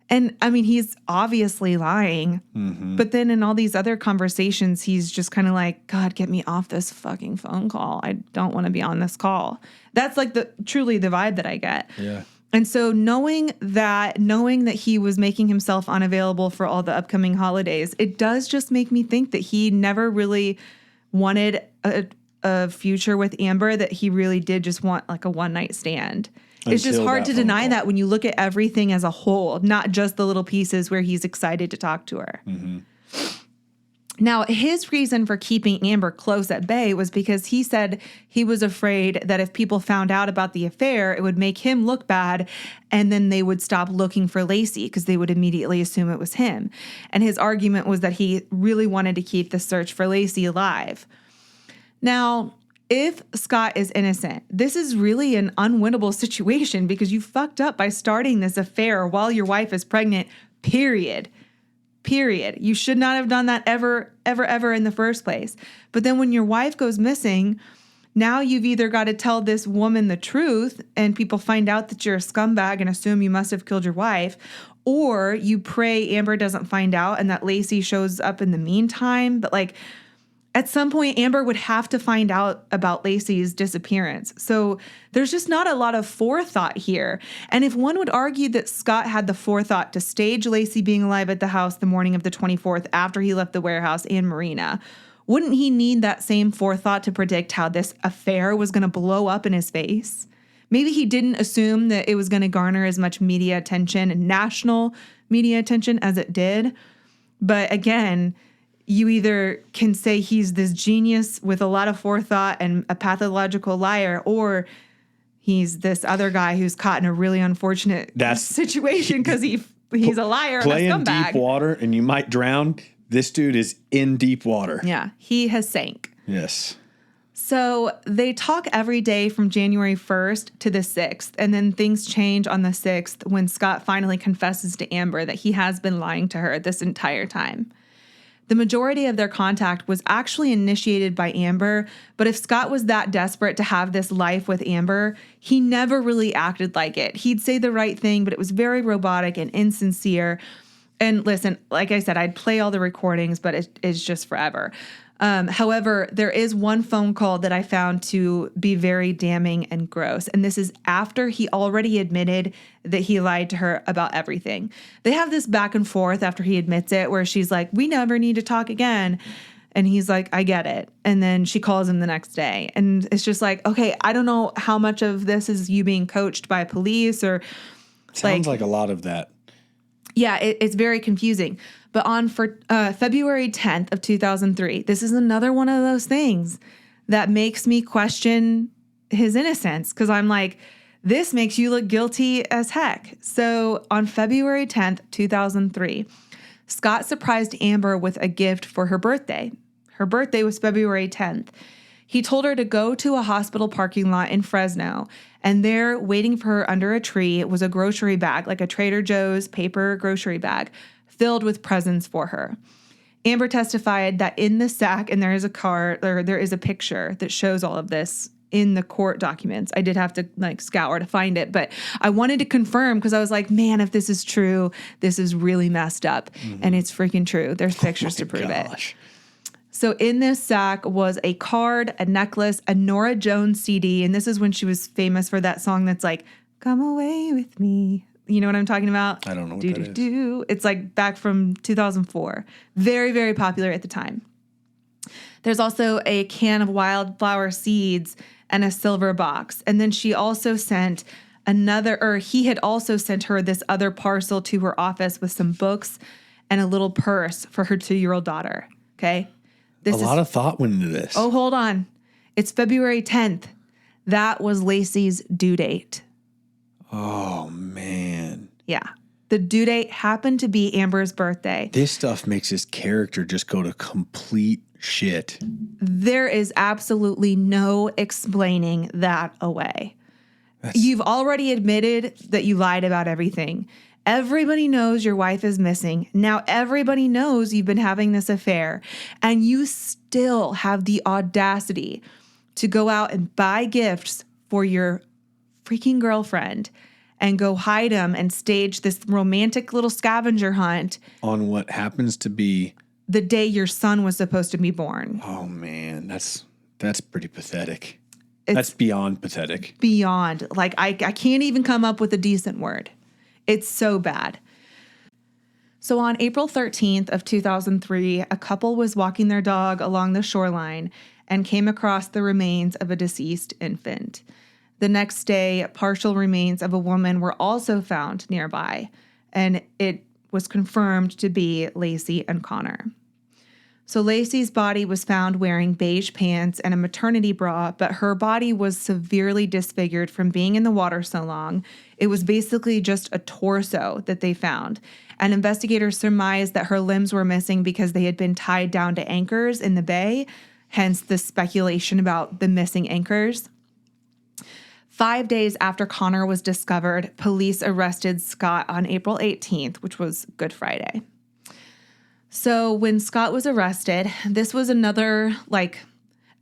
And I mean, he's obviously lying. Mm-hmm. But then in all these other conversations, he's just kind of like, God, get me off this fucking phone call. I don't want to be on this call. That's like truly the vibe that I get. Yeah. And so knowing that he was making himself unavailable for all the upcoming holidays, it does just make me think that he never really wanted a future with Amber, that he really did just want like a one-night stand. It's just Until hard that to phone deny call. that when you look at everything as a whole, not just the little pieces where he's excited to talk to her. Mm-hmm. Now, his reason for keeping Amber close at bay was because he said he was afraid that if people found out about the affair, it would make him look bad, and then they would stop looking for Laci because they would immediately assume it was him. And his argument was that he really wanted to keep the search for Laci alive. Now, if Scott is innocent, this is really an unwinnable situation because you fucked up by starting this affair while your wife is pregnant, period. You should not have done that ever in the first place. But then when your wife goes missing, now you've either got to tell this woman the truth and people find out that you're a scumbag and assume you must have killed your wife, or you pray Amber doesn't find out and that Laci shows up in the meantime. But like, at some point, Amber would have to find out about Laci's disappearance. So there's just not a lot of forethought here. And if one would argue that Scott had the forethought to stage Laci being alive at the house the morning of the 24th after he left the warehouse and Marina, wouldn't he need that same forethought to predict how this affair was going to blow up in his face? Maybe he didn't assume that it was going to garner as much media attention and national media attention as it did. But again, you either can say he's this genius with a lot of forethought and a pathological liar, or he's this other guy who's caught in a really unfortunate situation because he's a liar and a Play in scumbag. deep water and you might drown. This dude is in deep water. Yeah, he has sank. Yes. So they talk every day from January 1st to the 6th, and then things change on the 6th when Scott finally confesses to Amber that he has been lying to her this entire time. The majority of their contact was actually initiated by Amber, but if Scott was that desperate to have this life with Amber, he never really acted like it. He'd say the right thing, but it was very robotic and insincere. And listen, like I said, I'd play all the recordings, but it's just forever. However, there is one phone call that I found to be very damning and gross. And this is after he already admitted that he lied to her about everything. They have this back and forth after he admits it, where she's like, we never need to talk again. And he's like, I get it. And then she calls him the next day. And it's just like, okay, I don't know how much of this is you being coached by police or Sounds like a lot of that. Yeah, it's very confusing. But on February 10th of 2003, this is another one of those things that makes me question his innocence, because I'm like, this makes you look guilty as heck. So on February 10th, 2003, Scott surprised Amber with a gift for her birthday. Her birthday was February 10th. He told her to go to a hospital parking lot in Fresno, and there, waiting for her under a tree, was a grocery bag, like a Trader Joe's paper grocery bag, filled with presents for her. Amber testified that in the sack, and there is a picture that shows all of this in the court documents. I did have to scour to find it, but I wanted to confirm because I was like, man, if this is true, this is really messed up. And it's freaking true. There's pictures to prove it. So in this sack was a card, a necklace, a Norah Jones CD. And this is when she was famous for that song that's like, come away with me. You know what I'm talking about? I don't know what that is. It's like back from 2004. Very, very popular at the time. There's also a can of wildflower seeds and a silver box. And then she also sent he had also sent her this other parcel to her office with some books and a little purse for her 2-year-old daughter. Okay? A lot of thought went into this. Oh, hold on. It's February 10th. That was Laci's due date. Oh, man. Yeah. The due date happened to be Amber's birthday. This stuff makes his character just go to complete shit. There is absolutely no explaining that away. You've already admitted that you lied about everything. Everybody knows your wife is missing. Now everybody knows you've been having this affair, and you still have the audacity to go out and buy gifts for your freaking girlfriend and go hide them and stage this romantic little scavenger hunt on what happens to be the day your son was supposed to be born. Oh man, that's pretty pathetic. That's beyond pathetic. Beyond. Like I can't even come up with a decent word. It's so bad. So on April 13th of 2003, a couple was walking their dog along the shoreline and came across the remains of a deceased infant. The next day, partial remains of a woman were also found nearby, and it was confirmed to be Laci and Connor. So Laci's body was found wearing beige pants and a maternity bra, but her body was severely disfigured from being in the water so long. It was basically just a torso that they found. And investigators surmised that her limbs were missing because they had been tied down to anchors in the bay, hence the speculation about the missing anchors. 5 days after Connor was discovered, police arrested Scott on April 18th, which was Good Friday. So when Scott was arrested, this was another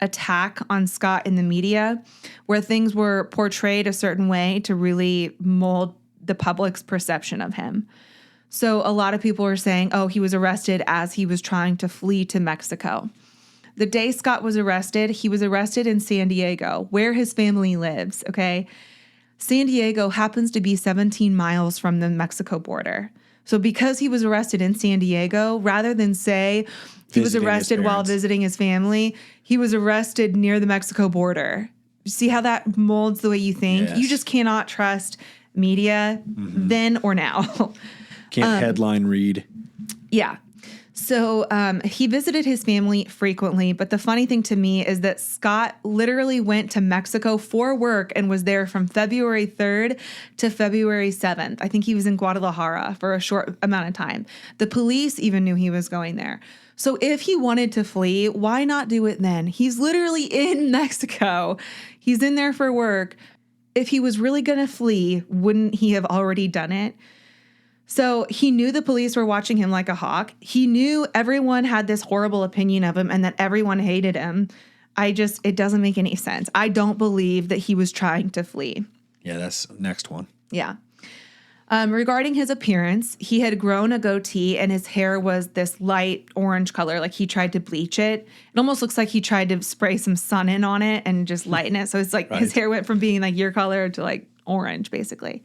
attack on Scott in the media where things were portrayed a certain way to really mold the public's perception of him. So a lot of people were saying, oh, he was arrested as he was trying to flee to Mexico. The day Scott was arrested, he was arrested in San Diego, where his family lives, okay? San Diego happens to be 17 miles from the Mexico border. So because he was arrested in San Diego, rather than say he was arrested while visiting his family, he was arrested near the Mexico border. See how that molds the way you think? Yes. You just cannot trust media then or now. Can't headline read. Yeah. So he visited his family frequently, but the funny thing to me is that Scott literally went to Mexico for work and was there from February 3rd to February 7th. I think he was in Guadalajara for a short amount of time. The police even knew he was going there. So if he wanted to flee, why not do it then? He's literally in Mexico. He's in there for work. If he was really going to flee, wouldn't he have already done it? So he knew the police were watching him like a hawk. He knew everyone had this horrible opinion of him and that everyone hated him. It doesn't make any sense. I don't believe that he was trying to flee. Yeah, that's next one. Yeah. Regarding his appearance, he had grown a goatee and his hair was this light orange color. Like he tried to bleach it. It almost looks like he tried to spray some sun in on it and just lighten it. So it's like his hair went from being like your color to like orange, basically.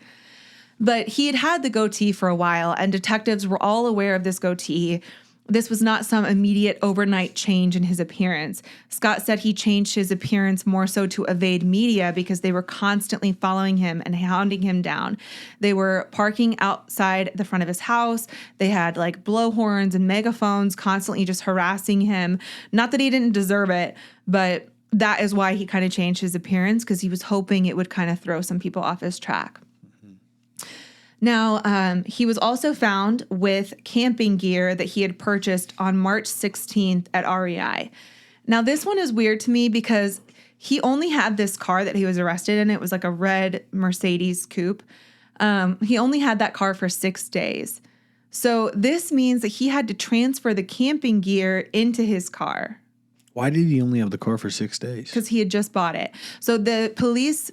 But he had had the goatee for a while, and detectives were all aware of this goatee. This was not some immediate overnight change in his appearance. Scott said he changed his appearance more so to evade media because they were constantly following him and hounding him down. They were parking outside the front of his house. They had like blowhorns and megaphones constantly just harassing him. Not that he didn't deserve it, but that is why he kind of changed his appearance, because he was hoping it would kind of throw some people off his track. Now, he was also found with camping gear that he had purchased on March 16th at REI. Now, this one is weird to me because he only had this car that he was arrested in. It was like a red Mercedes coupe. He only had that car for 6 days. So this means that he had to transfer the camping gear into his car. Why did he only have the car for 6 days? Because he had just bought it. So the police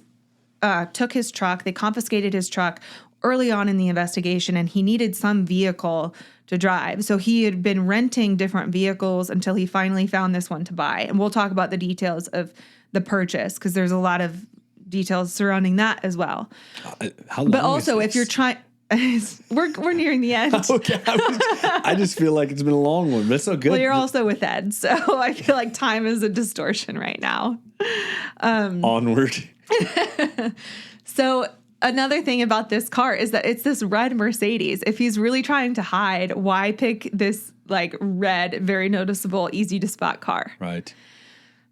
took his truck. They confiscated his truck early on in the investigation, and he needed some vehicle to drive. So he had been renting different vehicles until he finally found this one to buy. And we'll talk about the details of the purchase because there's a lot of details surrounding that as well. How long but also, is if you're trying, we're nearing the end. Okay, I just feel like it's been a long one, but it's so good. Well, you're also with Ed, so I feel like time is a distortion right now. Onward. So another thing about this car is that it's this red Mercedes. If he's really trying to hide, why pick this like red, very noticeable, easy to spot car? Right.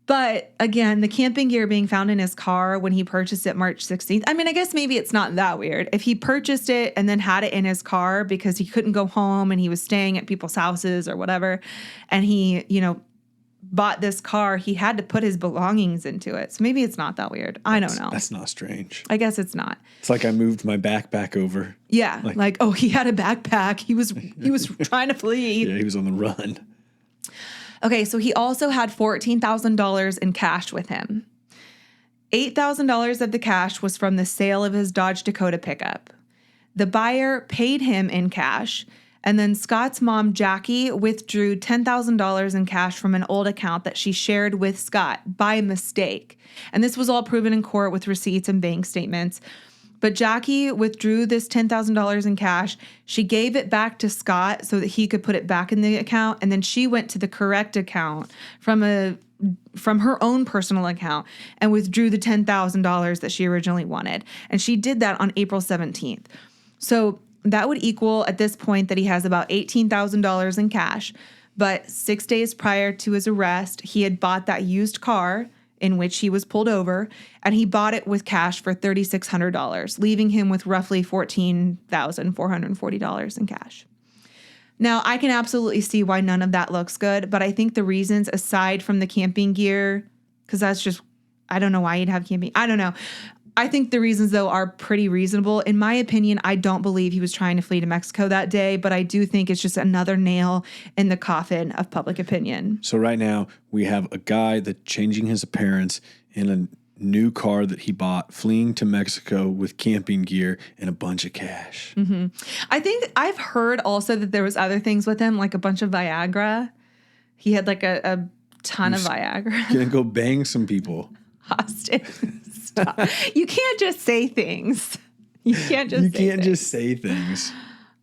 But again, the camping gear being found in his car when he purchased it March 16th. I mean, I guess maybe it's not that weird. If he purchased it and then had it in his car because he couldn't go home and he was staying at people's houses or whatever, and he, bought this car, he had to put his belongings into it. So maybe it's not that weird. I don't know. That's not strange. I guess it's not. It's like I moved my backpack over. Yeah. Like oh, he had a backpack. He was trying to flee. Yeah, he was on the run. Okay, so he also had $14,000 in cash with him. $8,000 of the cash was from the sale of his Dodge Dakota pickup. The buyer paid him in cash, and then Scott's mom, Jackie, withdrew $10,000 in cash from an old account that she shared with Scott by mistake. And this was all proven in court with receipts and bank statements. But Jackie withdrew this $10,000 in cash. She gave it back to Scott so that he could put it back in the account. And then she went to the correct account from her own personal account and withdrew the $10,000 that she originally wanted. And she did that on April 17th. So that would equal at this point that he has about $18,000 in cash. But 6 days prior to his arrest, he had bought that used car in which he was pulled over, and he bought it with cash for $3,600, leaving him with roughly $14,440 in cash. Now, I can absolutely see why none of that looks good, but I think the reasons, aside from the camping gear, because that's just, I don't know why you'd have camping. I don't know. I think the reasons, though, are pretty reasonable. In my opinion, I don't believe he was trying to flee to Mexico that day, but I do think it's just another nail in the coffin of public opinion. So right now, we have a guy that's changing his appearance in a new car that he bought, fleeing to Mexico with camping gear and a bunch of cash. Mm-hmm. I think I've heard also that there was other things with him, like a bunch of Viagra. He had like a ton of Viagra. Gonna go bang some people. Austin, stop. You can't just say things. You can't just say things.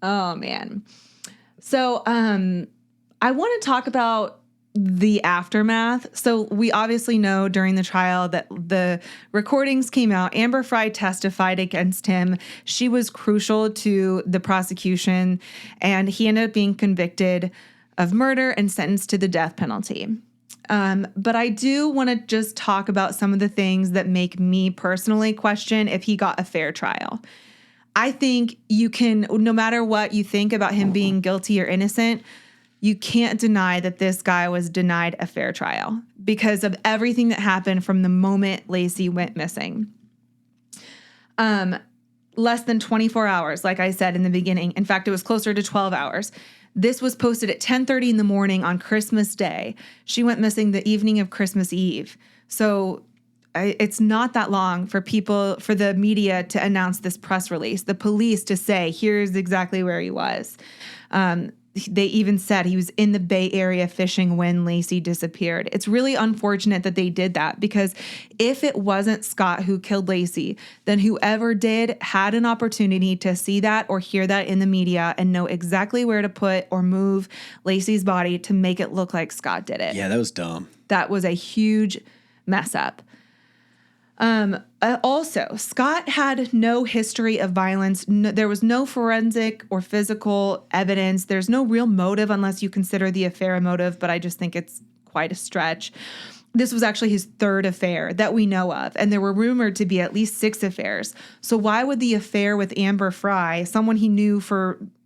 Oh, man. So I want to talk about the aftermath. So we obviously know during the trial that the recordings came out. Amber Frey testified against him. She was crucial to the prosecution, and he ended up being convicted of murder and sentenced to the death penalty. But I do want to just talk about some of the things that make me personally question if he got a fair trial. I think you can, no matter what you think about him being guilty or innocent, you can't deny that this guy was denied a fair trial because of everything that happened from the moment Laci went missing. Less than 24 hours, like I said in the beginning. In fact, it was closer to 12 hours. This was posted at 10:30 in the morning on Christmas Day. She went missing the evening of Christmas Eve. So it's not that long for the media to announce this press release, the police to say, here's exactly where he was. They even said he was in the Bay Area fishing when Laci disappeared. It's really unfortunate that they did that because if it wasn't Scott who killed Laci, then whoever did had an opportunity to see that or hear that in the media and know exactly where to put or move Laci's body to make it look like Scott did it. Yeah, that was dumb. That was a huge mess up. Also, Scott had no history of violence. There was no forensic or physical evidence. There's no real motive unless you consider the affair a motive, but I just think it's quite a stretch. This was actually his third affair that we know of, and there were rumored to be at least 6 affairs. So why would the affair with Amber Frey, someone he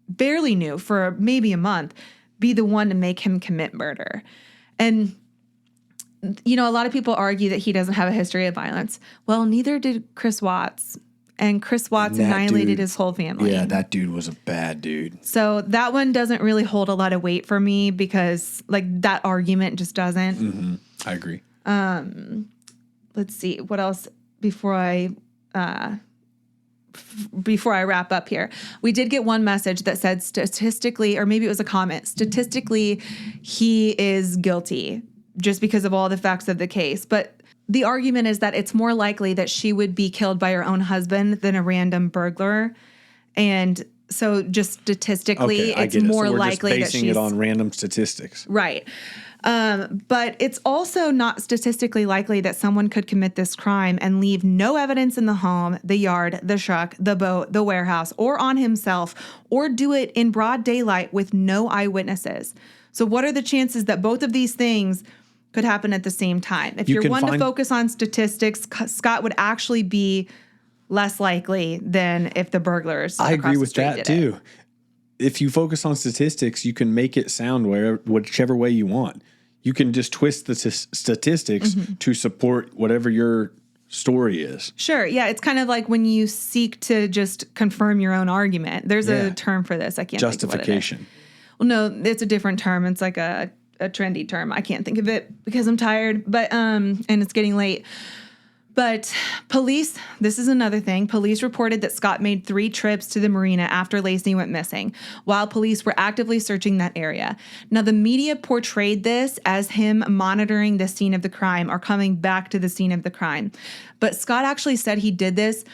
barely knew for maybe a month, be the one to make him commit murder? And you know, a lot of people argue that he doesn't have a history of violence. Well, neither did Chris Watts. And Chris Watts annihilated his whole family. Yeah, that dude was a bad dude. So that one doesn't really hold a lot of weight for me because, like, that argument just doesn't. Mm-hmm. I agree. Let's see. What else before I wrap up here? We did get one message that said statistically, or maybe it was a comment, statistically, he is guilty. Just because of all the facts of the case. But the argument is that it's more likely that she would be killed by her own husband than a random burglar. And so just statistically, it's more likely that she's... basing it on random statistics. Right. But it's also not statistically likely that someone could commit this crime and leave no evidence in the home, the yard, the truck, the boat, the warehouse, or on himself, or do it in broad daylight with no eyewitnesses. So what are the chances that both of these things could happen at the same time? If you're one to focus on statistics, Scott would actually be less likely than if the burglars. I agree with that too. If you focus on statistics, you can make it sound whichever way you want. You can just twist the statistics to support whatever your story is. Sure. Yeah. It's kind of like when you seek to just confirm your own argument. There's a term for this. I can't think of what it is. Justification. Well, no, it's a different term. It's like a trendy term. I can't think of it because I'm tired, but and it's getting late. But police, this is another thing. Police reported that Scott made 3 trips to the marina after Laci went missing, while police were actively searching that area. Now, the media portrayed this as him monitoring the scene of the crime or coming back to the scene of the crime. But Scott actually said he did this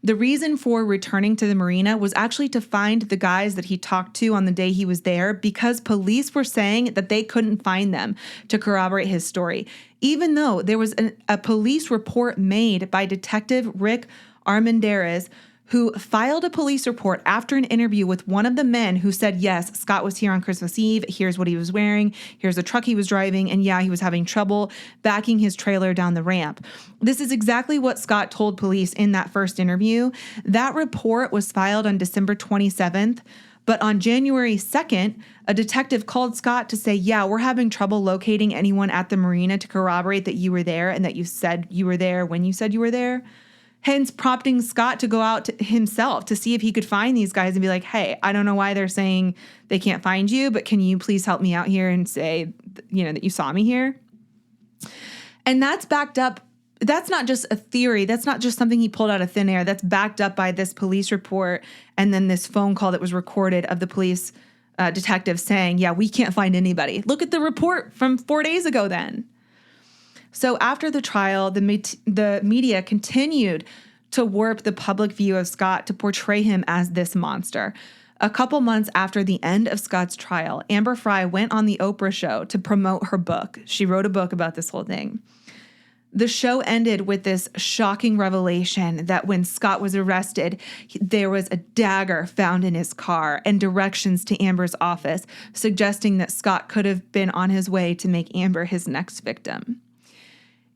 The reason for returning to the marina was actually to find the guys that he talked to on the day he was there, because police were saying that they couldn't find them to corroborate his story, even though there was a police report made by Detective Rick Armendariz, who filed a police report after an interview with one of the men who said, yes, Scott was here on Christmas Eve. Here's what he was wearing. Here's the truck he was driving. And yeah, he was having trouble backing his trailer down the ramp. This is exactly what Scott told police in that first interview. That report was filed on December 27th. But on January 2nd, a detective called Scott to say, yeah, we're having trouble locating anyone at the marina to corroborate that you were there and that you said you were there when you said you were there. Hence prompting Scott to go out himself to see if he could find these guys and be like, hey, I don't know why they're saying they can't find you, but can you please help me out here and say, that you saw me here? And that's backed up. That's not just a theory. That's not just something he pulled out of thin air. That's backed up by this police report and then this phone call that was recorded of the police detective saying, yeah, we can't find anybody. Look at the report from 4 days ago then. So after the trial, the media continued to warp the public view of Scott to portray him as this monster. A couple months after the end of Scott's trial, Amber Frey went on the Oprah show to promote her book. She wrote a book about this whole thing. The show ended with this shocking revelation that when Scott was arrested, there was a dagger found in his car and directions to Amber's office, suggesting that Scott could have been on his way to make Amber his next victim.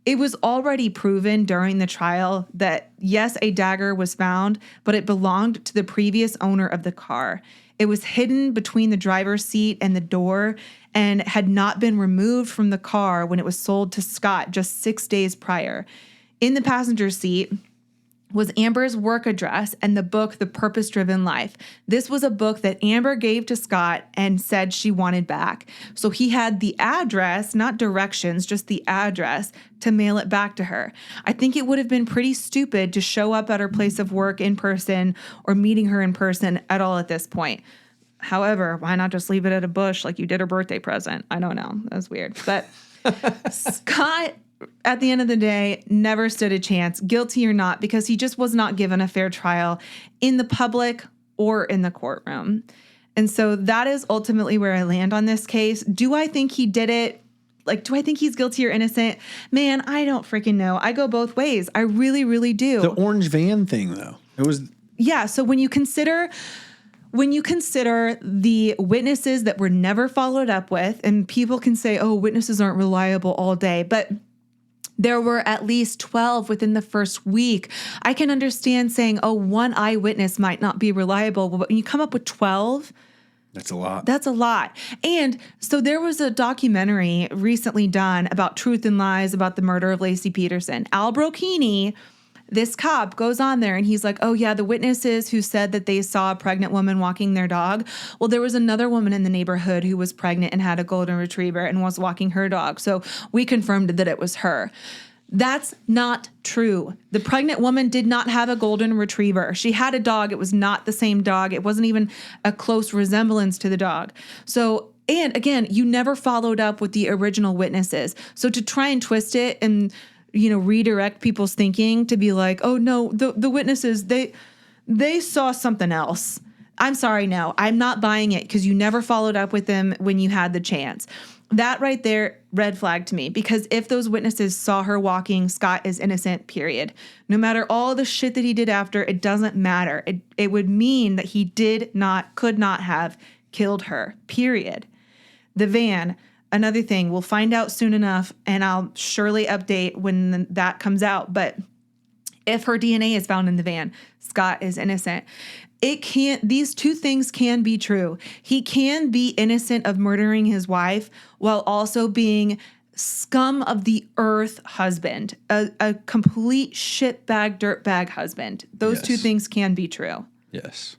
It was already proven during the trial that, yes, a dagger was found, but it belonged to the previous owner of the car. It was hidden between the driver's seat and the door and had not been removed from the car when it was sold to Scott just 6 days prior. In the passenger seat was Amber's work address and the book, The Purpose-Driven Life. This was a book that Amber gave to Scott and said she wanted back. So he had the address, not directions, just the address to mail it back to her. I think it would have been pretty stupid to show up at her place of work in person or meeting her in person at all at this point. However, why not just leave it at a bush like you did her birthday present? I don't know. That was weird. But Scott, at the end of the day, never stood a chance, guilty or not, because he just was not given a fair trial in the public or in the courtroom. And so that is ultimately where I land on this case. Do I think he did it? Like, do I think he's guilty or innocent? Man, I don't freaking know. I go both ways. I really, really do. The orange van thing, though, it was. Yeah. So when you consider the witnesses that were never followed up with, and people can say, oh, witnesses aren't reliable all day, but there were at least 12 within the first week. I can understand saying, oh, one eyewitness might not be reliable, but when you come up with 12, that's a lot. That's a lot. And so there was a documentary recently done about truth and lies about the murder of Laci Peterson. Al Brocchini, this cop, goes on there and he's like, oh yeah, the witnesses who said that they saw a pregnant woman walking their dog. Well, there was another woman in the neighborhood who was pregnant and had a golden retriever and was walking her dog. So we confirmed that it was her. That's not true. The pregnant woman did not have a golden retriever. She had a dog. It was not the same dog. It wasn't even a close resemblance to the dog. So, and again, you never followed up with the original witnesses. So to try and twist it and, redirect people's thinking to be like, oh no, the witnesses, they saw something else. I'm sorry, no, I'm not buying it because you never followed up with them when you had the chance. That right there, red flag to me, because if those witnesses saw her walking, Scott is innocent, period. No matter all the shit that he did after, it doesn't matter. It would mean that he could not have killed her, period. The van, another thing, we'll find out soon enough, and I'll surely update when that comes out. But if her DNA is found in the van, Scott is innocent. These two things can be true. He can be innocent of murdering his wife while also being scum of the earth husband, a complete shitbag, dirtbag husband. Those two things can be true. Yes.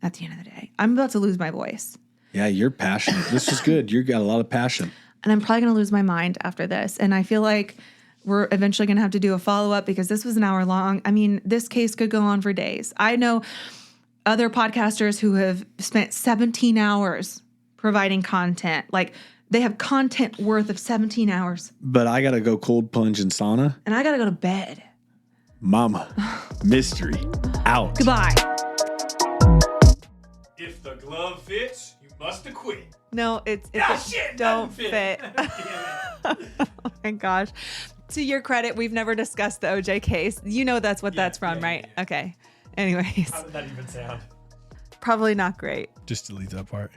At the end of the day, I'm about to lose my voice. Yeah, you're passionate. This is good. You got a lot of passion. And I'm probably going to lose my mind after this. And I feel like we're eventually going to have to do a follow-up because this was an hour long. I mean, this case could go on for days. I know other podcasters who have spent 17 hours providing content. Like, they have content worth of 17 hours. But I got to go cold plunge in sauna. And I got to go to bed. Mama. Mystery. out. Goodbye. If the glove fits, you must have quit. No, it's if it don't fit. Oh my gosh. To your credit, we've never discussed the OJ case. You know that's what that's from, right? Yeah. Okay. Anyways. How did that even sound? Probably not great. Just delete that part.